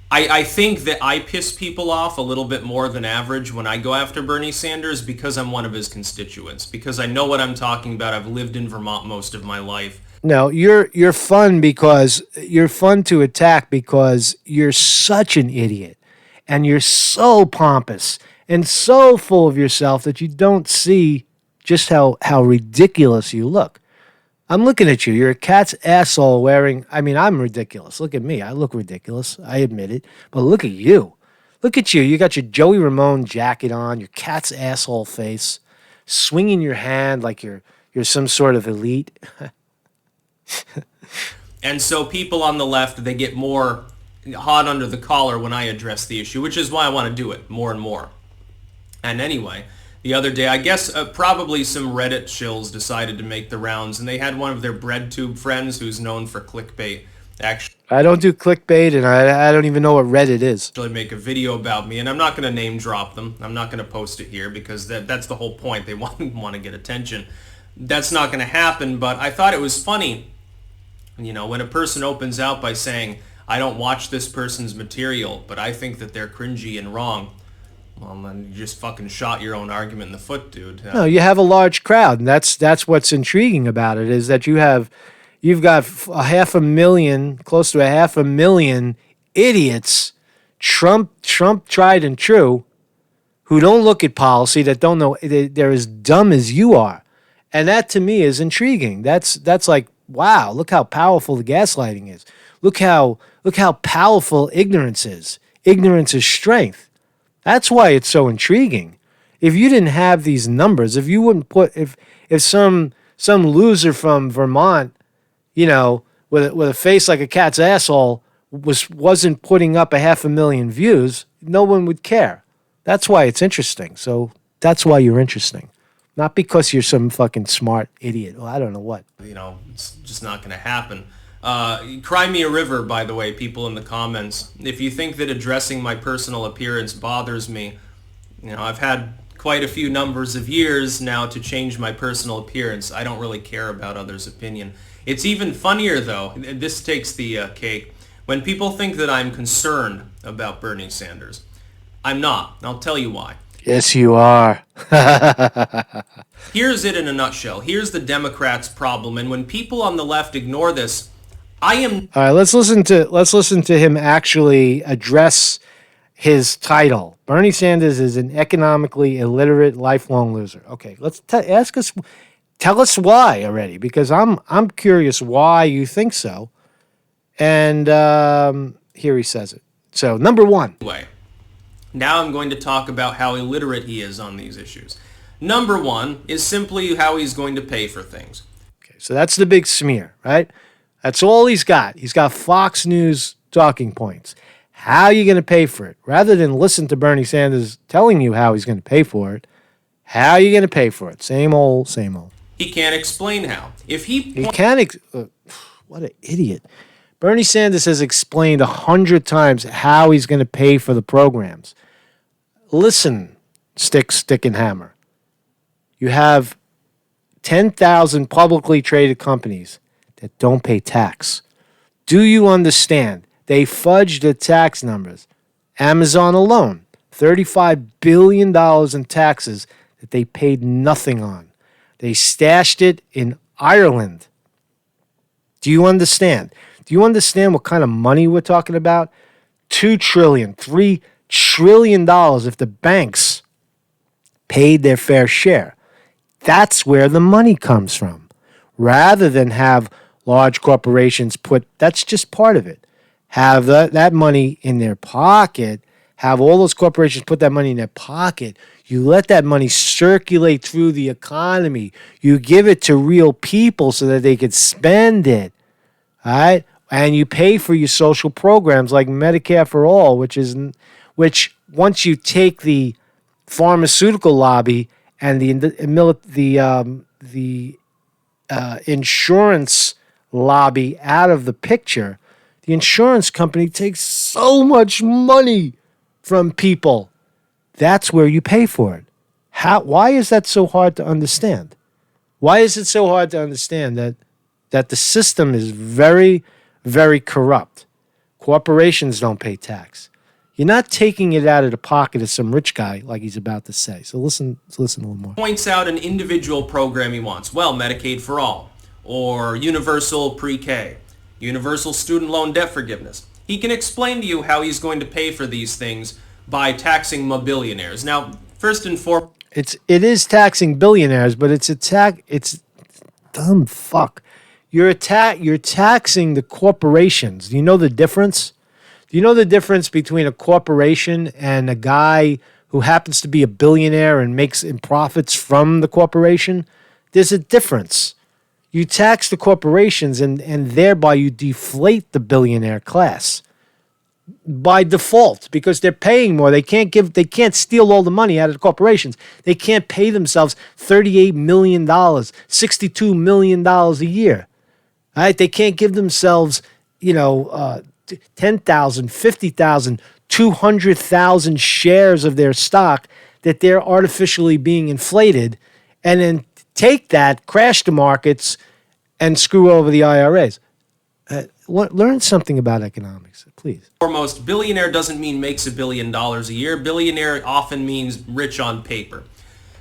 I think that I piss people off a little bit more than average when I go after Bernie Sanders because I'm one of his constituents, because I know what I'm talking about. I've lived in Vermont most of my life. No, you're fun because you're fun to attack because you're such an idiot and you're so pompous and so full of yourself that you don't see just how ridiculous you look. I'm looking at you. You're a cat's asshole wearing... I'm ridiculous. Look at me. I look ridiculous. I admit it. But look at you. Look at you. You got your Joey Ramone jacket on, your cat's asshole face, swinging your hand like you're some sort of elite. And so people on the left, they get more hot under the collar when I address the issue, which is why I want to do it more and more. And anyway, the other day, I guess probably some Reddit shills decided to make the rounds, and they had one of their bread tube friends who's known for clickbait I don't do clickbait, and I don't even know what Reddit is. Make a video about me, and I'm not going to name drop them. I'm not going to post it here because that's the whole point. They want to get attention. That's not going to happen, but I thought it was funny, when a person opens out by saying, I don't watch this person's material, but I think that they're cringy and wrong. Well, then you just fucking shot your own argument in the foot, dude. No, you have a large crowd, and that's what's intriguing about it, is that you've got close to 500,000 idiots, Trump tried and true, who don't look at policy, that don't know, they're as dumb as you are. And that to me is intriguing. That's like, wow, look how powerful the gaslighting is. Look how powerful ignorance is. Ignorance is strength. That's why it's so intriguing. If you didn't have these numbers, if you wouldn't put, if some loser from Vermont, with a face like a cat's asshole wasn't putting up 500,000 views, no one would care. That's why it's interesting. So that's why you're interesting. Not because you're some fucking smart idiot. Well, I don't know what. It's just not going to happen. Cry me a river, by the way, people in the comments. If you think that addressing my personal appearance bothers me, I've had quite a few numbers of years now to change my personal appearance. I don't really care about others' opinion. It's even funnier, though, this takes the cake, when people think that I'm concerned about Bernie Sanders. I'm not. I'll tell you why. Yes, you are. Here's it in a nutshell. Here's the Democrats' problem, and when people on the left ignore this, all right, let's listen to him actually address his title. Bernie Sanders is an economically illiterate, lifelong loser. Okay, let's tell us why already, because I'm curious why you think so. And here he says it. So, number one. Now I'm going to talk about how illiterate he is on these issues. Number one is simply how he's going to pay for things. Okay, so that's the big smear, right? That's all he's got. He's got Fox News talking points. How are you going to pay for it? Rather than listen to Bernie Sanders telling you how he's going to pay for it, how are you going to pay for it? Same old, same old. He can't explain how. What an idiot. Bernie Sanders has explained 100 times how he's going to pay for the programs. Listen, stick, and hammer. You have 10,000 publicly traded companies that don't pay tax. Do you understand? They fudged the tax numbers. Amazon alone, $35 billion in taxes that they paid nothing on. They stashed it in Ireland. Do you understand? Do you understand what kind of money we're talking about? $2 trillion, $3 trillion if the banks paid their fair share. That's where the money comes from. Rather than have large corporations that's just part of it. Have that money in their pocket, have all those corporations put that money in their pocket. You let that money circulate through the economy. You give it to real people so that they could spend it. All right? And you pay for your social programs like Medicare for All, which once you take the pharmaceutical lobby and the insurance lobby out of the picture, the insurance company takes so much money from people. That's where you pay for it. Why is that so hard to understand? Why is it so hard to understand that the system is very, very corrupt? Corporations don't pay tax. You're not taking it out of the pocket of some rich guy like he's about to say. So listen a little more. Points out an individual program he wants. Well, Medicaid for All, or universal pre-K, universal student loan debt forgiveness. He can explain to you how he's going to pay for these things by taxing billionaires. Now, first and foremost, it is taxing billionaires, but it's dumb fuck. You're taxing the corporations. Do you know the difference? Do you know the difference between a corporation and a guy who happens to be a billionaire and makes profits from the corporation? There's a difference. You tax the corporations and thereby you deflate the billionaire class by default because they're paying more. They can't steal all the money out of the corporations. They can't pay themselves $38 million, $62 million a year. All right? They can't give themselves 10,000, 50,000, 200,000 shares of their stock that they're artificially being inflated, and then take that, crash the markets, and screw over the IRAs. Learn something about economics, please. Foremost, billionaire doesn't mean makes $1 billion a year. Billionaire often means rich on paper.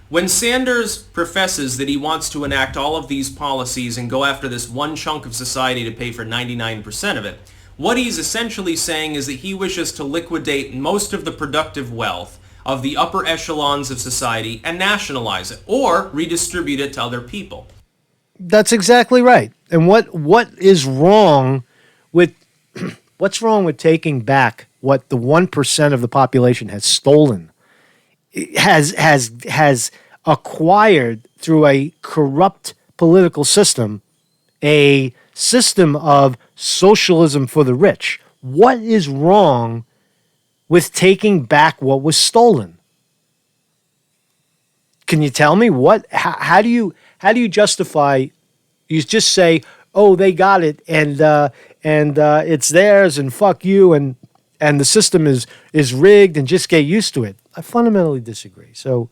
When Sanders professes that he wants to enact all of these policies and go after this one chunk of society to pay for 99% of it, what he's essentially saying is that he wishes to liquidate most of the productive wealth of the upper echelons of society and nationalize it, or redistribute it to other people. That's exactly right. And what is wrong with what's wrong with taking back what the 1% of the population has stolen, has acquired through a corrupt political system, a system of socialism for the rich? What is wrong with taking back what was stolen? Can you tell me how do you justify? You just say, "Oh, they got it, and it's theirs, and fuck you, and the system is rigged, and just get used to it." I fundamentally disagree. So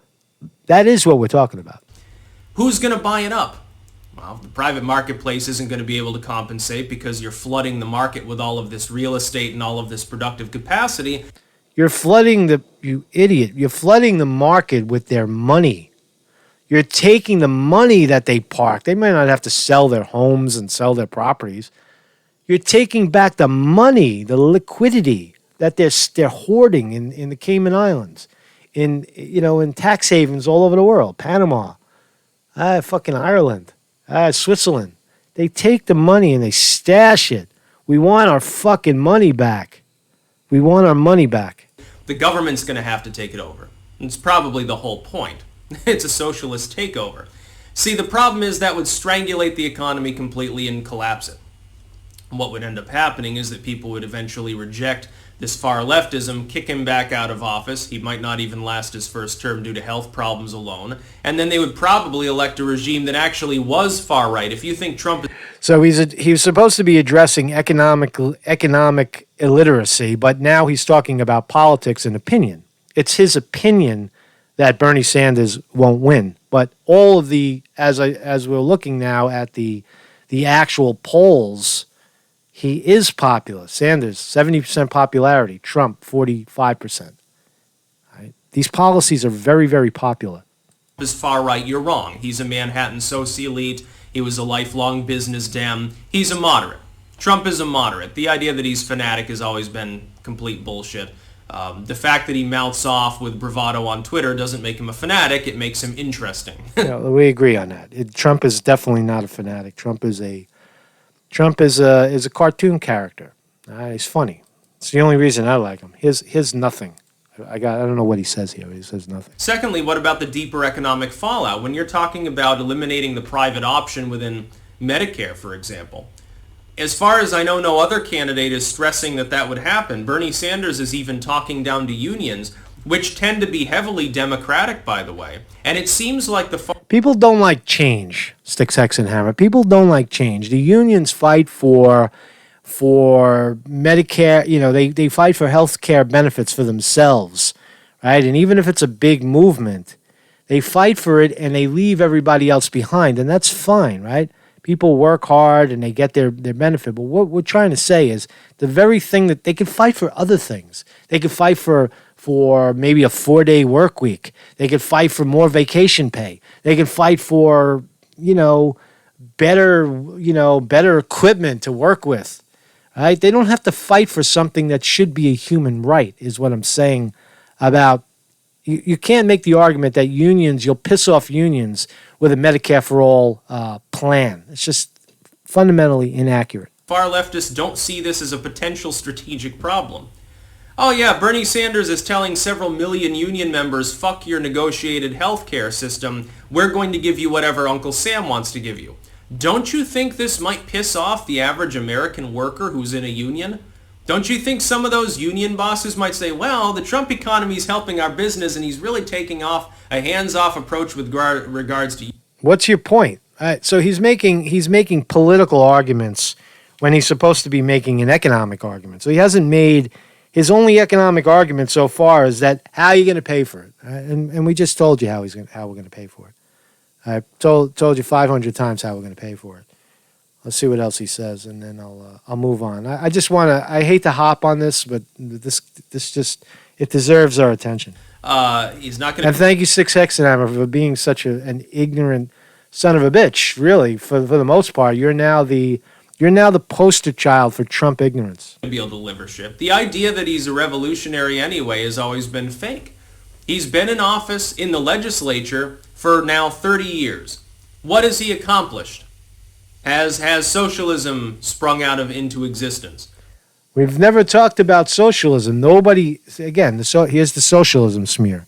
that is what we're talking about. Who's going to buy it up? Well, the private marketplace isn't going to be able to compensate because you're flooding the market with all of this real estate and all of this productive capacity. You're flooding you idiot. You're flooding the market with their money. You're taking the money that they park. They might not have to sell their homes and sell their properties. You're taking back the money, the liquidity that they're hoarding in the Cayman Islands, in tax havens all over the world, Panama, fucking Ireland, Switzerland. They take the money and they stash it. We want our fucking money back. We want our money back. The government's going to have to take it over. It's probably the whole point. It's a socialist takeover. See, the problem is that would strangulate the economy completely and collapse it. What would end up happening is that people would eventually reject this far leftism, kick him back out of office. He might not even last his first term due to health problems alone. And then they would probably elect a regime that actually was far right. If you think Trump... So he's supposed to be addressing economic illiteracy, but now he's talking about politics and opinion. It's his opinion that Bernie Sanders won't win. But all of as we're looking now at the actual polls, he is popular. Sanders, 70% popularity. Trump, 45%. Right? These policies are very, very popular. Is far right, you're wrong. He's a Manhattan socialite. He was a lifelong business dem. He's a moderate. Trump is a moderate. The idea that he's fanatic has always been complete bullshit. The fact that he mouths off with bravado on Twitter doesn't make him a fanatic. It makes him interesting. We agree on that. Trump is definitely not a fanatic. Trump is a cartoon character. He's funny. It's the only reason I like him. His nothing. I don't know what he says here. He says nothing. Secondly, what about the deeper economic fallout? When you're talking about eliminating the private option within Medicare, for example, as far as I know, no other candidate is stressing that would happen. Bernie Sanders is even talking down to unions, which tend to be heavily Democratic, by the way. And it seems like people don't like change, Sticks, Hex, and Hammer. People don't like change. The unions fight for Medicare. They fight for health care benefits for themselves, right? And even if it's a big movement, they fight for it and they leave everybody else behind. And that's fine, right? People work hard and they get their benefit. But what we're trying to say is the very thing that they can fight for other things. They could fight for maybe a 4-day work week. They could fight for more vacation pay. They could fight for, better equipment to work with. Right? They don't have to fight for something that should be a human right, is what I'm saying about you can't make the argument that you'll piss off unions with a Medicare for All plan. It's just fundamentally inaccurate. Far leftists don't see this as a potential strategic problem. Oh yeah, Bernie Sanders is telling several million union members, fuck your negotiated health care system, we're going to give you whatever Uncle Sam wants to give you. Don't you think this might piss off the average American worker who's in a union? Don't you think some of those union bosses might say, well, the Trump economy is helping our business and he's really taking off a hands-off approach with regards to... What's your point? So he's making political arguments when he's supposed to be making an economic argument. So he hasn't made his only economic argument so far is that how are you going to pay for it? And we just told you how we're going to pay for it. I told you 500 times how we're going to pay for it. Let's see what else he says, and then I'll move on. I just want to. I hate to hop on this, but this just it deserves our attention. He's not going to. And thank you, Six Hexenhammer, for being such an ignorant son of a bitch. Really, for the most part, you're now the poster child for Trump ignorance. Be able to deliver shit. The idea that he's a revolutionary anyway has always been fake. He's been in office in the legislature for now 30 years. What has he accomplished? Has socialism sprung out of into existence? We've never talked about socialism. Nobody, again, here's the socialism smear.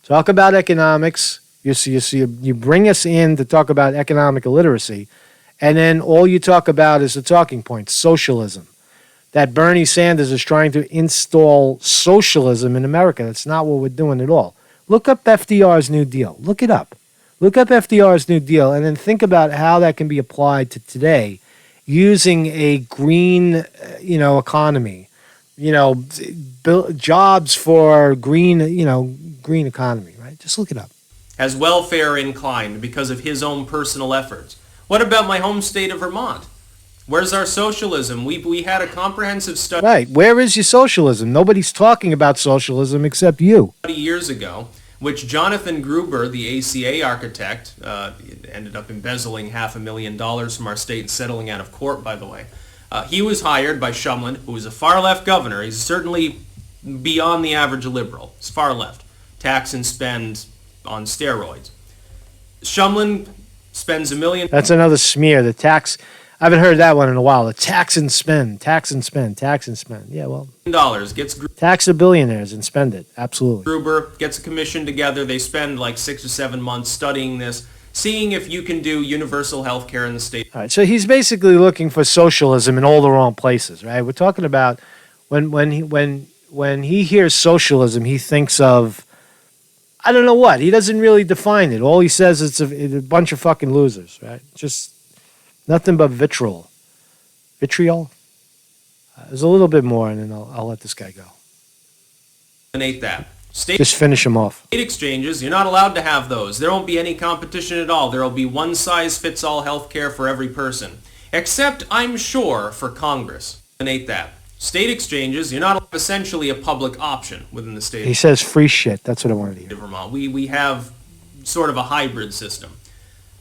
Talk about economics. You bring us in to talk about economic illiteracy, and then all you talk about is the talking point, socialism. That Bernie Sanders is trying to install socialism in America. That's not what we're doing at all. Look up FDR's New Deal. Look it up. Look up FDR's New Deal, and then think about how that can be applied to today using a green, economy, jobs for green economy, right? Just look it up. As welfare inclined because of his own personal efforts. What about my home state of Vermont? Where's our socialism? We had a comprehensive study. Right. Where is your socialism? Nobody's talking about socialism except you. Years ago, which Jonathan Gruber, the ACA architect, ended up embezzling $500,000 from our state and settling out of court, by the way. He was hired by Shumlin, who was a far-left governor. He's certainly beyond the average liberal. He's far left. Tax and spend on steroids. Shumlin spends $1 million. That's another smear. The tax. I haven't heard that one in a while. The tax and spend, tax and spend, tax and spend. Yeah, well. Gets tax the billionaires and spend it. Absolutely. Gruber gets a commission together. They spend like 6 or 7 months studying this, seeing if you can do universal health care in the state. All right, so he's basically looking for socialism in all the wrong places, right? We're talking about when he hears socialism, he thinks of, I don't know what. He doesn't really define it. All he says is it's a bunch of fucking losers, right? Just nothing but vitriol. Vitriol? There's a little bit more, and then I'll let this guy go. That. Just finish him off. State exchanges, you're not allowed to have those. There won't be any competition at all. There will be one-size-fits-all health care for every person. Except, I'm sure, for Congress. That. State exchanges, you're not essentially a public option within the state. He says free shit. That's what I wanted to hear. Vermont. We have sort of a hybrid system.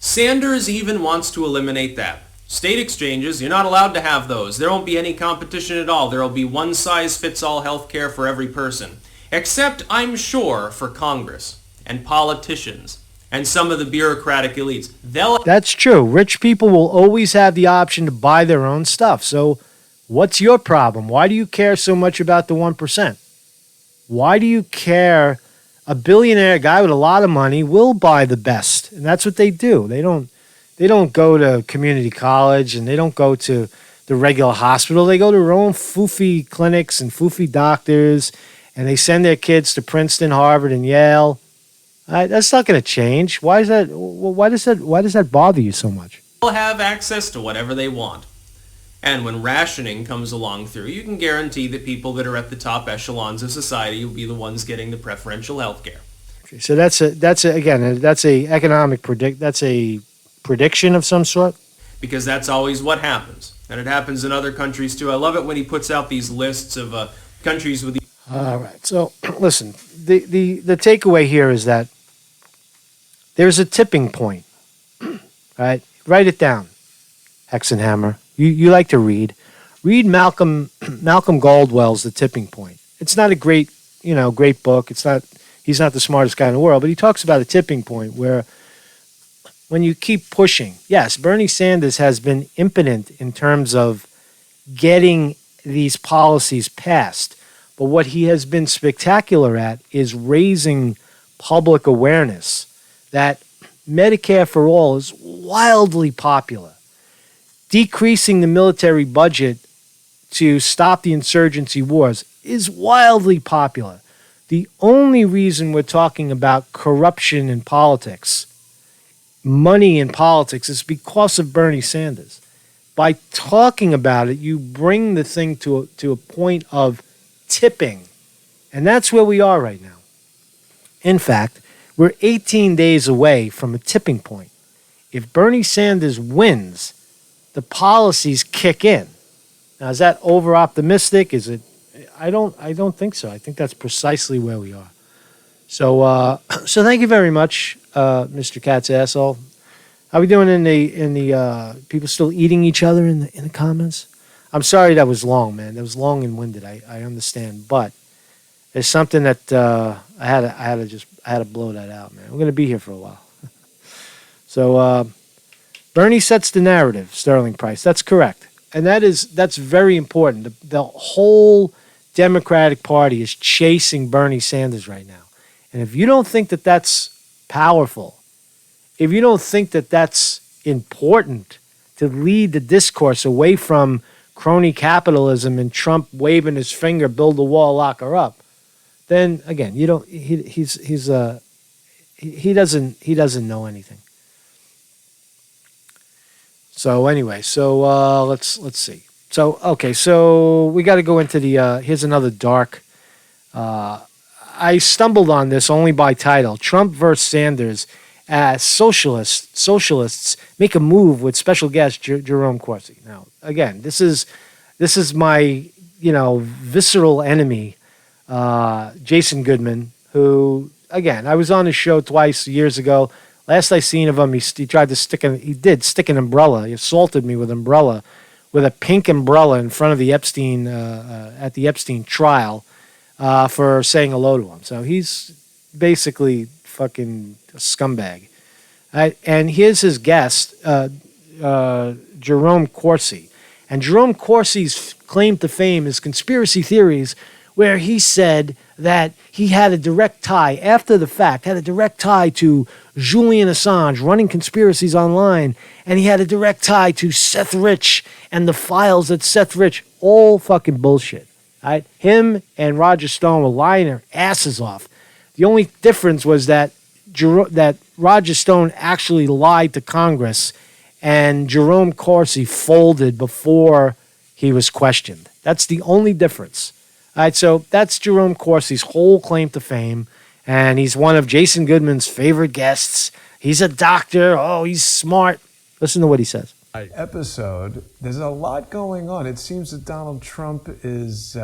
Sanders even wants to eliminate that. State exchanges, you're not allowed to have those. There won't be any competition at all. There will be one-size-fits-all health care for every person. Except, I'm sure, for Congress and politicians and some of the bureaucratic elites. That's true. Rich people will always have the option to buy their own stuff. So what's your problem? Why do you care so much about the 1%? Why do you care? A billionaire guy with a lot of money will buy the best, and that's what they do. They don't go to community college, and they don't go to the regular hospital. They go to their own foofy clinics and foofy doctors, and they send their kids to Princeton, Harvard, and Yale. That's not going to change. Why is that? Why does that bother you so much? They'll have access to whatever they want. And when rationing comes along through, you can guarantee that people that are at the top echelons of society will be the ones getting the preferential health care. Okay, so that's a prediction of some sort? Because that's always what happens. And it happens in other countries too. I love it when he puts out these lists of countries with the... All right. So listen, the takeaway here is that there's a tipping point. Right? Write it down, Hexenhammer. You like to read. Read Malcolm Gladwell's The Tipping Point. It's not a great book. He's not the smartest guy in the world, but he talks about a tipping point where when you keep pushing. Yes, Bernie Sanders has been impotent in terms of getting these policies passed, but what he has been spectacular at is raising public awareness that Medicare for all is wildly popular. Decreasing the military budget to stop the insurgency wars is wildly popular. The only reason we're talking about corruption in politics, money in politics, is because of Bernie Sanders. by talking about it, you bring the thing to a point of tipping. And that's where we are right now. In fact, we're 18 days away from a tipping point. If Bernie Sanders wins, the policies kick in. Now, is that over optimistic? Is it? I don't think so. I think that's precisely where we are. So, so thank you very much, Mr. Cat's asshole. How we doing in the people still eating each other in the comments? I'm sorry that was long, man. That was long and winded. I understand, but there's something that I had to blow that out, man. We're gonna be here for a while. So Bernie sets the narrative, Sterling Price. That's correct, and that's very important. The whole Democratic Party is chasing Bernie Sanders right now, and if you don't think that that's powerful, if you don't think that that's important to lead the discourse away from crony capitalism and Trump waving his finger, build a wall, lock her up, then again, you don't. He doesn't know anything. So anyway, so let's see. So okay, so we got to go into the. Here's another dark. I stumbled on this only by title: Trump versus Sanders. As socialists make a move with special guest Jerome Corsi. Now, again, this is my visceral enemy, Jason Goodman, who again I was on his show twice years ago. Last I seen of him, he tried to stick an umbrella. He assaulted me with a pink umbrella in front of the Epstein at the Epstein trial for saying hello to him. So he's basically fucking a scumbag. And here's his guest, Jerome Corsi. And Jerome Corsi's claim to fame is conspiracy theories, where he said that he had a direct tie, after the fact, to Julian Assange running conspiracies online, and he had a direct tie to Seth Rich and the files at Seth Rich. All fucking bullshit. Right? Him and Roger Stone were lying their asses off. The only difference was that Roger Stone actually lied to Congress, and Jerome Corsi folded before he was questioned. That's the only difference. All right, so that's Jerome Corsi's whole claim to fame, and he's one of Jason Goodman's favorite guests. He's a doctor. Oh, he's smart. Listen to what he says. Episode, there's a lot going on. It seems that Donald Trump is,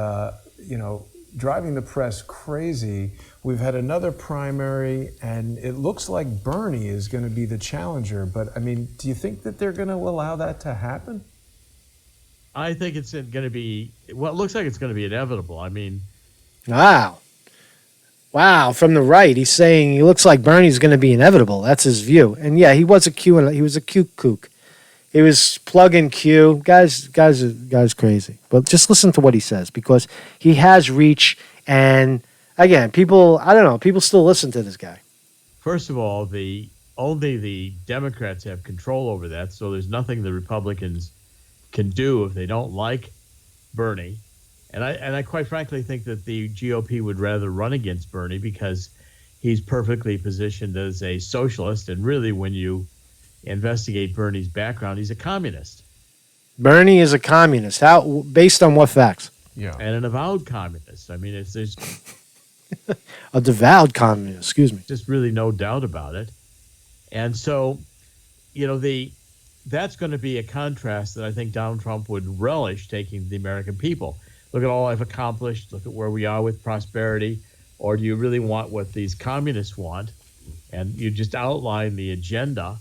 driving the press crazy. We've had another primary, and it looks like Bernie is going to be the challenger. But, I mean, do you think that they're going to allow that to happen? I think it's going to be, well, it looks like it's going to be inevitable. I mean. Wow, from the right, he's saying he looks like Bernie's going to be inevitable. That's his view. And, yeah, he was a Q kook. He was plugging Q. Guy's crazy. But just listen to what he says, because he has reach. And again, people still listen to this guy. First of all, only the Democrats have control over that. So there's nothing the Republicans can do if they don't like Bernie. And I quite frankly think that the GOP would rather run against Bernie, because he's perfectly positioned as a socialist. And really, when you investigate Bernie's background, he's a communist. Bernie is a communist. How? Based on what facts? Yeah. And an avowed communist. I mean, there's a devout communist. Excuse me. Just really no doubt about it. And so, that's going to be a contrast that I think Donald Trump would relish taking to the American people. Look at all I've accomplished. Look at where we are with prosperity. Or do you really want what these communists want? And you just outline the agenda.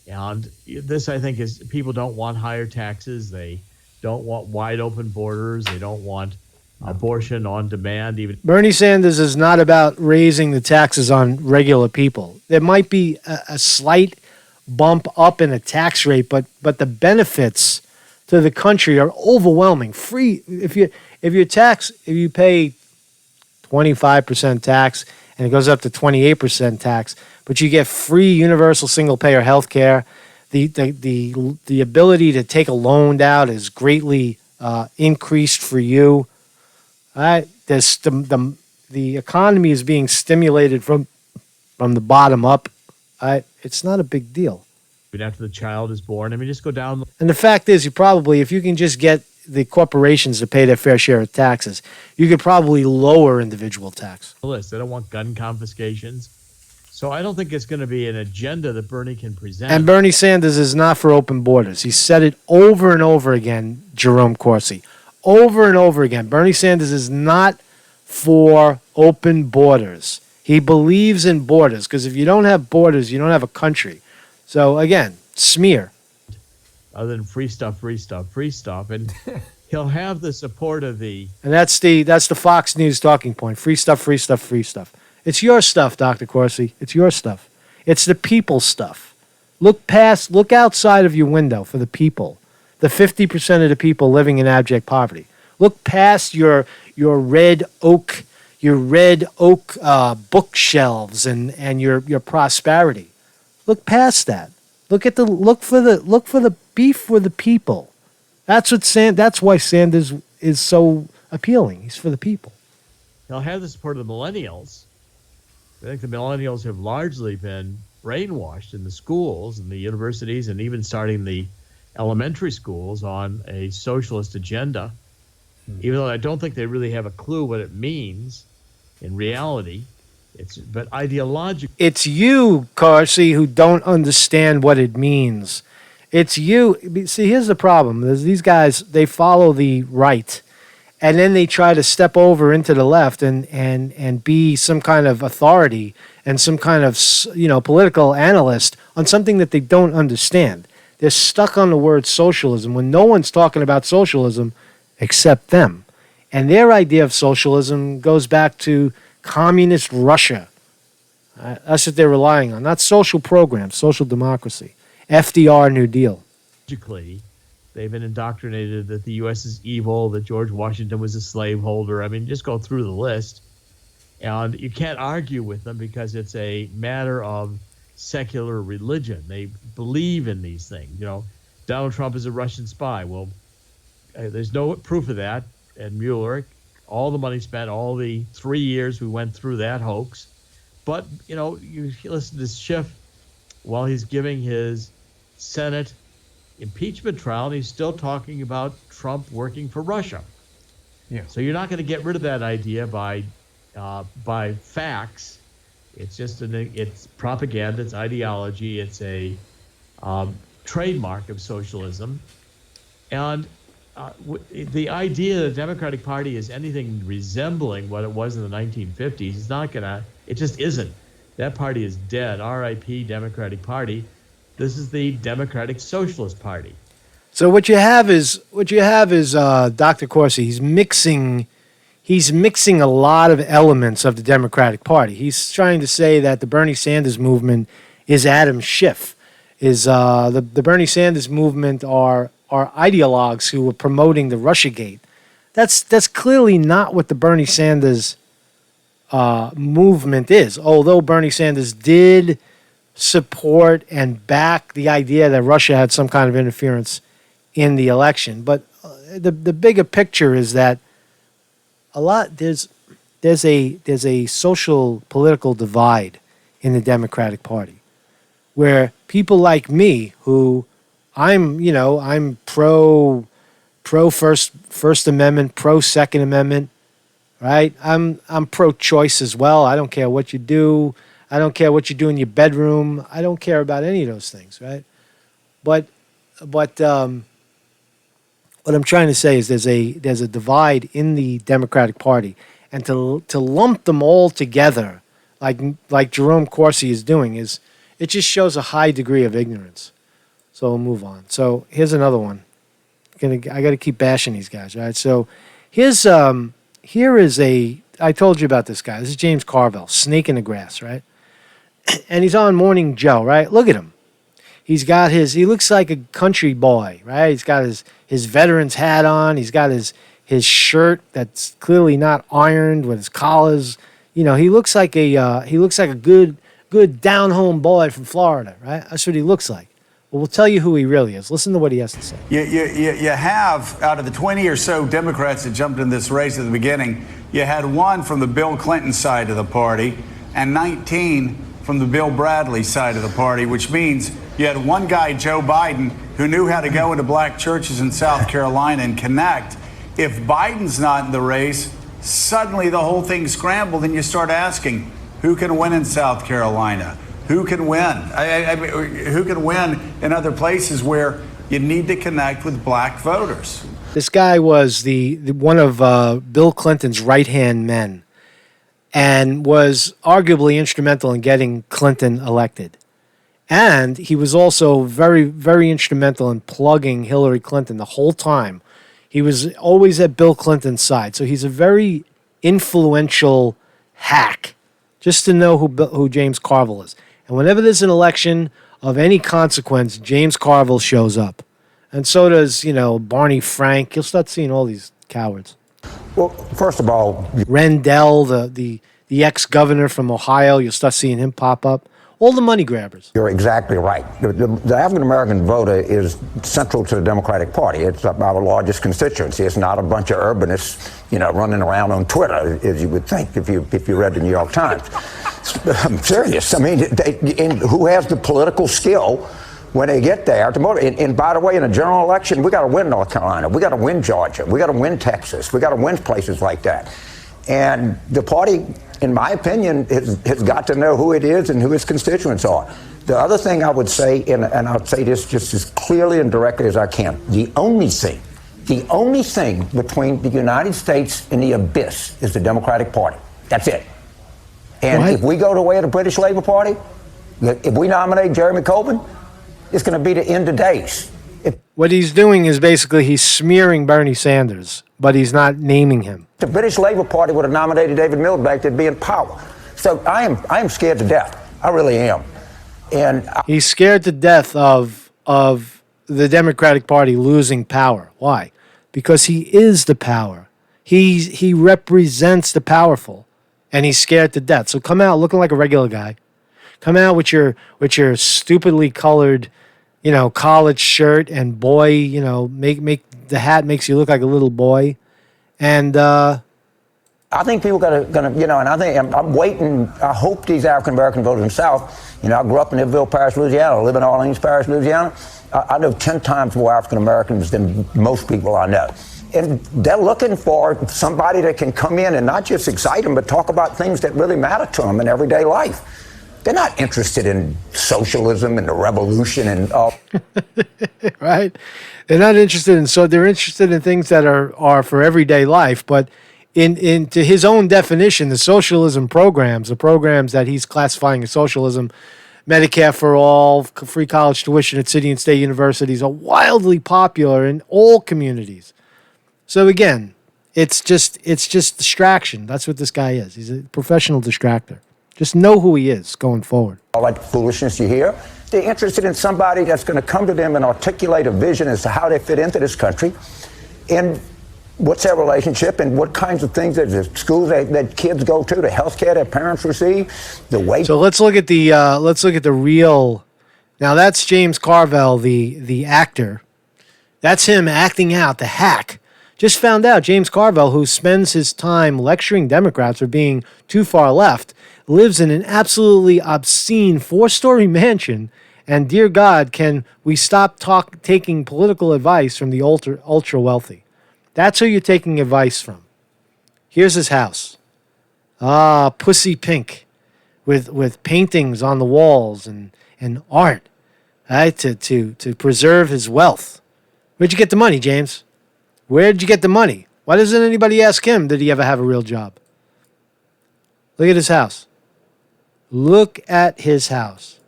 And this, I think, is people don't want higher taxes. They don't want wide open borders. They don't want abortion on demand. Even Bernie Sanders is not about raising the taxes on regular people. There might be a slight bump up in a tax rate, but the benefits to the country are overwhelming. Free if you pay 25% tax and it goes up to 28% tax, but you get free universal single payer health care. The ability to take a loan out is greatly increased for you. All right, the economy is being stimulated from the bottom up. It's not a big deal. even after the child is born. I mean, just go down. And the fact is, if you can just get the corporations to pay their fair share of taxes, you could probably lower individual tax. The list. They don't want gun confiscations. So I don't think it's going to be an agenda that Bernie can present. And Bernie Sanders is not for open borders. He said it over and over again, Jerome Corsi. Over and over again. Bernie Sanders is not for open borders. He believes in borders, because if you don't have borders, you don't have a country. So again, smear. Other than free stuff, free stuff, free stuff. And he'll have the support of the... And that's the Fox News talking point. Free stuff, free stuff, free stuff. It's your stuff, Dr. Corsi. It's your stuff. It's the people's stuff. Look outside of your window for the people, the 50% of the people living in abject poverty. Look past your red oak bookshelves and your prosperity. Look past that. Look for the beef with the people. That's why Sanders is so appealing. He's for the people. He'll have the support of the millennials. I think the millennials have largely been brainwashed in the schools and the universities and even starting the elementary schools on a socialist agenda, even though I don't think they really have a clue what it means in reality. But ideologically. It's you, Corsi, who don't understand what it means. It's you. See, here's the problem. There's these guys, they follow the right, and then they try to step over into the left and be some kind of authority and some kind of, political analyst on something that they don't understand. They're stuck on the word socialism when no one's talking about socialism except them. And their idea of socialism goes back to communist Russia. That's what they're relying on. Not social programs, social democracy. FDR, New Deal. They've been indoctrinated that the U.S. is evil, that George Washington was a slaveholder. I mean, just go through the list. And you can't argue with them because it's a matter of secular religion. They believe in these things. Donald Trump is a Russian spy. Well, there's no proof of that. And Mueller, all the money spent, all the 3 years we went through that hoax. But, you listen to Schiff while he's giving his Senate impeachment trial, and he's still talking about Trump working for Russia. Yeah. So you're not going to get rid of that idea by facts. It's just it's propaganda, it's ideology, it's a trademark of socialism. And the idea that the Democratic Party is anything resembling what it was in the 1950s is not going to, it just isn't. That party is dead. R.I.P. Democratic Party. This is the Democratic Socialist Party. So what you have is Dr. Corsi. He's mixing a lot of elements of the Democratic Party. He's trying to say that the Bernie Sanders movement is Adam Schiff. The Bernie Sanders movement are ideologues who were promoting the Russiagate. That's clearly not what the Bernie Sanders movement is. Although Bernie Sanders did support and back the idea that Russia had some kind of interference in the election, but the bigger picture is that there's a social political divide in the Democratic Party, where people like me, who I'm pro First Amendment, pro Second Amendment, right? I'm pro-choice as well. I don't care what you do. I don't care what you do in your bedroom. I don't care about any of those things, right? But what I'm trying to say is there's a divide in the Democratic Party, and to lump them all together like Jerome Corsi is doing it just shows a high degree of ignorance. So we'll move on. So here's another one. I got to keep bashing these guys, right? So here is I told you about this guy. This is James Carville, Snake in the Grass, right? And he's on Morning Joe, right? Look at him. He looks like a country boy, right? He's got his veteran's hat on. He's got his shirt that's clearly not ironed with his collars. He looks like a good down-home boy from Florida, right? That's what he looks like. Well, we'll tell you who he really is. Listen to what he has to say. You have, out of the 20 or so Democrats that jumped in this race at the beginning, you had one from the Bill Clinton side of the party and 19 from the Bill Bradley side of the party, which means you had one guy, Joe Biden, who knew how to go into black churches in South Carolina and connect. If Biden's not in the race, suddenly the whole thing scrambled, and you start asking, who can win in South Carolina? Who can win? I mean, who can win in other places where you need to connect with black voters? This guy was the one of Bill Clinton's right-hand men and was arguably instrumental in getting Clinton elected. And he was also very, very instrumental in plugging Hillary Clinton the whole time. He was always at Bill Clinton's side. So he's a very influential hack, just to know who James Carville is. And whenever there's an election of any consequence, James Carville shows up. And so does, Barney Frank. You'll start seeing all these cowards. Well, first of all, Rendell, the ex-governor from Ohio, you'll start seeing him pop up. All the money grabbers. you're exactly right. The African-American voter is central to the Democratic Party. It's our largest constituency. It's not a bunch of urbanists, running around on Twitter, as you would think if you read the New York Times. I'm serious. I mean, who has the political skill when they get there to motivate? And by the way, in a general election, we got to win North Carolina. We got to win Georgia. We got to win Texas. We got to win places like that. And the party, in my opinion, has got to know who it is and who its constituents are. The other thing I would say, and I'll say this just as clearly and directly as I can, the only thing between the United States and the abyss is the Democratic Party. That's it. And if we go the way of the British Labour Party, if we nominate Jeremy Corbyn, it's going to be the end of days. What he's doing is basically he's smearing Bernie Sanders, but he's not naming him. The British Labour Party would have nominated David Miliband, they'd be in power. So I am scared to death. I really am. And he's scared to death of the Democratic Party losing power. Why? Because he is the power. He represents the powerful, and he's scared to death. So come out looking like a regular guy. Come out with your stupidly colored, college shirt and boy, make the hat makes you look like a little boy. And I think people gonna, and I think I'm waiting. I hope these African American voters in the South. I grew up in Nibbville Parish, Louisiana. I live in Orleans Parish, Louisiana. I know 10 times more African Americans than most people I know. And they're looking for somebody that can come in and not just excite them, but talk about things that really matter to them in everyday life. They're not interested in socialism and the revolution and all. Right? They're not interested in, so they're interested in things that are for everyday life. But to his own definition, the socialism programs, the programs that he's classifying as socialism, Medicare for all, free college tuition at city and state universities, are wildly popular in all communities. So again, it's just distraction. That's what this guy is. He's a professional distractor. Just know who he is going forward. All that foolishness you hear. They're interested in somebody that's going to come to them and articulate a vision as to how they fit into this country, and what's their relationship, and what kinds of things that the schools that kids go to, the health care their parents receive, the way. So let's look at the real. Now that's James Carville, the actor. That's him acting out the hack. Just found out James Carville, who spends his time lecturing Democrats for being too far left, lives in an absolutely obscene 4-story mansion. And dear God, can we stop taking political advice from the ultra wealthy? That's who you're taking advice from. Here's his house. Pussy pink, with paintings on the walls and art, right? To preserve his wealth. Where'd you get the money, James? Where'd you get the money? Why doesn't anybody ask him, did he ever have a real job? Look at his house. Look at his house.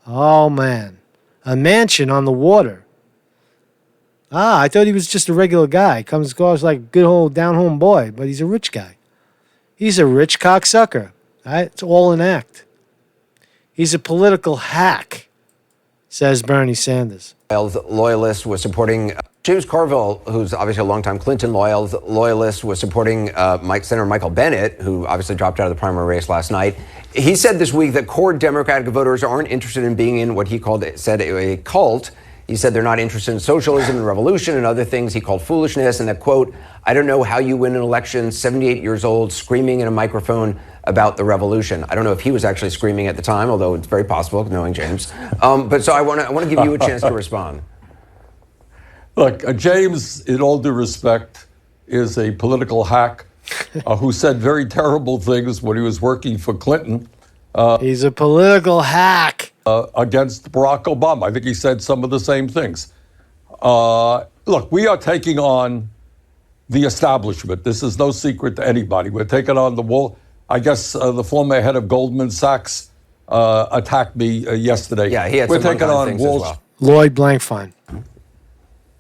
Oh, man. A mansion on the water. I thought he was just a regular guy. Comes across like a good old down-home boy, but he's a rich guy. He's a rich cocksucker. Right? It's all an act. He's a political hack, says Bernie Sanders. Loyalist was supporting James Carville, who's obviously a longtime Clinton loyalist, was supporting Senator Michael Bennet, who obviously dropped out of the primary race last night. He said this week that core Democratic voters aren't interested in being in what he said a cult. He said they're not interested in socialism and revolution and other things he called foolishness, and that, quote, I don't know how you win an election, 78 years old, screaming in a microphone about the revolution. I don't know if he was actually screaming at the time, although it's very possible, knowing James. But so I want to give you a chance to respond. Look, James, in all due respect, is a political hack who said very terrible things when he was working for Clinton. He's a political hack. Against Barack Obama. I think he said some of the same things. Look, we are taking on the establishment. This is no secret to anybody. We're taking on the wall. I guess the former head of Goldman Sachs attacked me yesterday. Yeah, he had We're some taking unkind on things Wall as well. Lloyd Blankfein.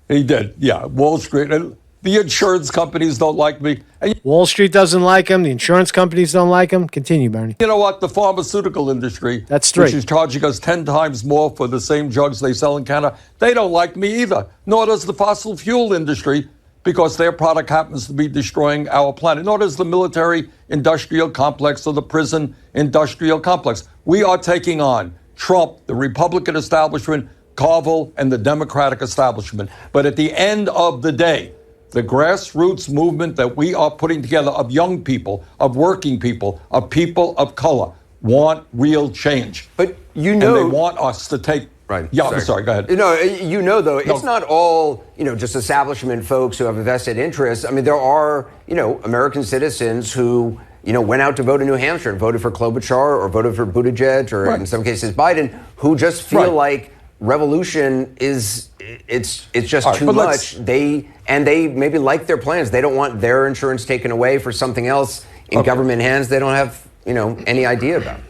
He did, yeah. Wall Street. And the insurance companies don't like me. And Wall Street doesn't like him. The insurance companies don't like him. Continue, Bernie. you know what? The pharmaceutical industry, That's straight. which is charging us 10 times more for the same drugs they sell in Canada, they don't like me either. Nor does the fossil fuel industry, because their product happens to be destroying our planet. Nor does the military industrial complex or the prison industrial complex. We are taking on Trump, the Republican establishment, Carville, and the Democratic establishment. But at the end of the day, the grassroots movement that we are putting together of young people, of working people, of people of color, want real change. But you know, and they want us to take. Right. Yeah, I'm sorry. Go ahead. No, you know, though, it's not all, just establishment folks who have a vested interest. I mean, there are, American citizens who, went out to vote in New Hampshire and voted for Klobuchar or voted for Buttigieg or in some cases Biden, who just feel like revolution is it's just too much. They maybe like their plans. They don't want their insurance taken away for something else in government hands they don't have, any idea about.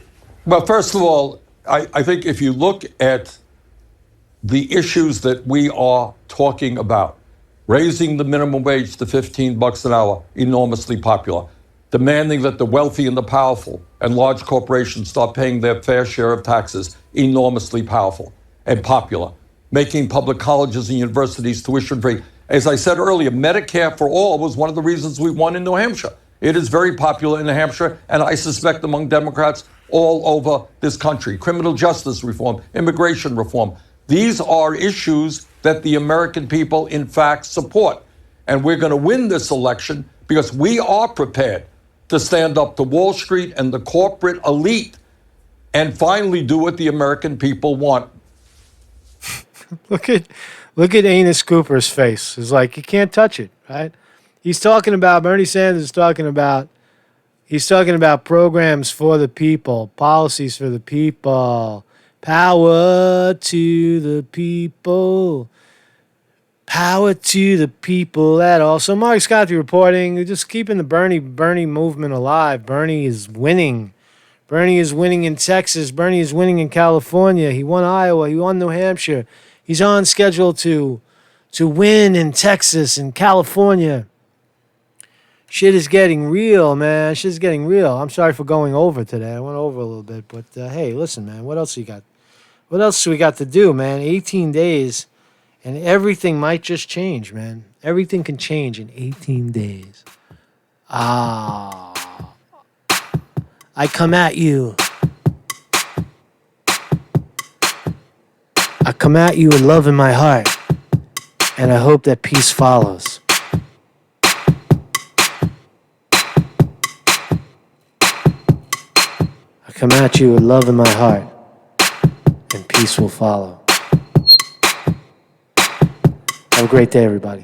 Well, first of all, I think if you look at the issues that we are talking about, raising the minimum wage to $15 an hour, enormously popular. Demanding that the wealthy and the powerful and large corporations start paying their fair share of taxes, enormously powerful and popular. Making public colleges and universities tuition free. As I said earlier, Medicare for all was one of the reasons we won in New Hampshire. It is very popular in New Hampshire, and I suspect among Democrats all over this country. Criminal justice reform, immigration reform. These are issues that the American people, in fact, support. And we're going to win this election because we are prepared to stand up to Wall Street and the corporate elite and finally do what the American people want. Look at Enos Cooper's face. It's like you can't touch it, right? He's talking about Bernie Sanders is talking about programs for the people, policies for the people, power to the people. Power to the people at all. So Mark Scott reporting, just keeping the Bernie movement alive. Bernie is winning. Bernie is winning in Texas. Bernie is winning in California. He won Iowa. He won New Hampshire. He's on schedule to win in Texas and California. Shit is getting real, man. Shit is getting real. I'm sorry for going over today. I went over a little bit, but hey, listen, man. What else you got? What else we got to do, man? 18 days. And everything might just change, man. Everything can change in 18 days. I come at you. I come at you with love in my heart. And I hope that peace follows. I come at you with love in my heart. And peace will follow. Have a great day, everybody.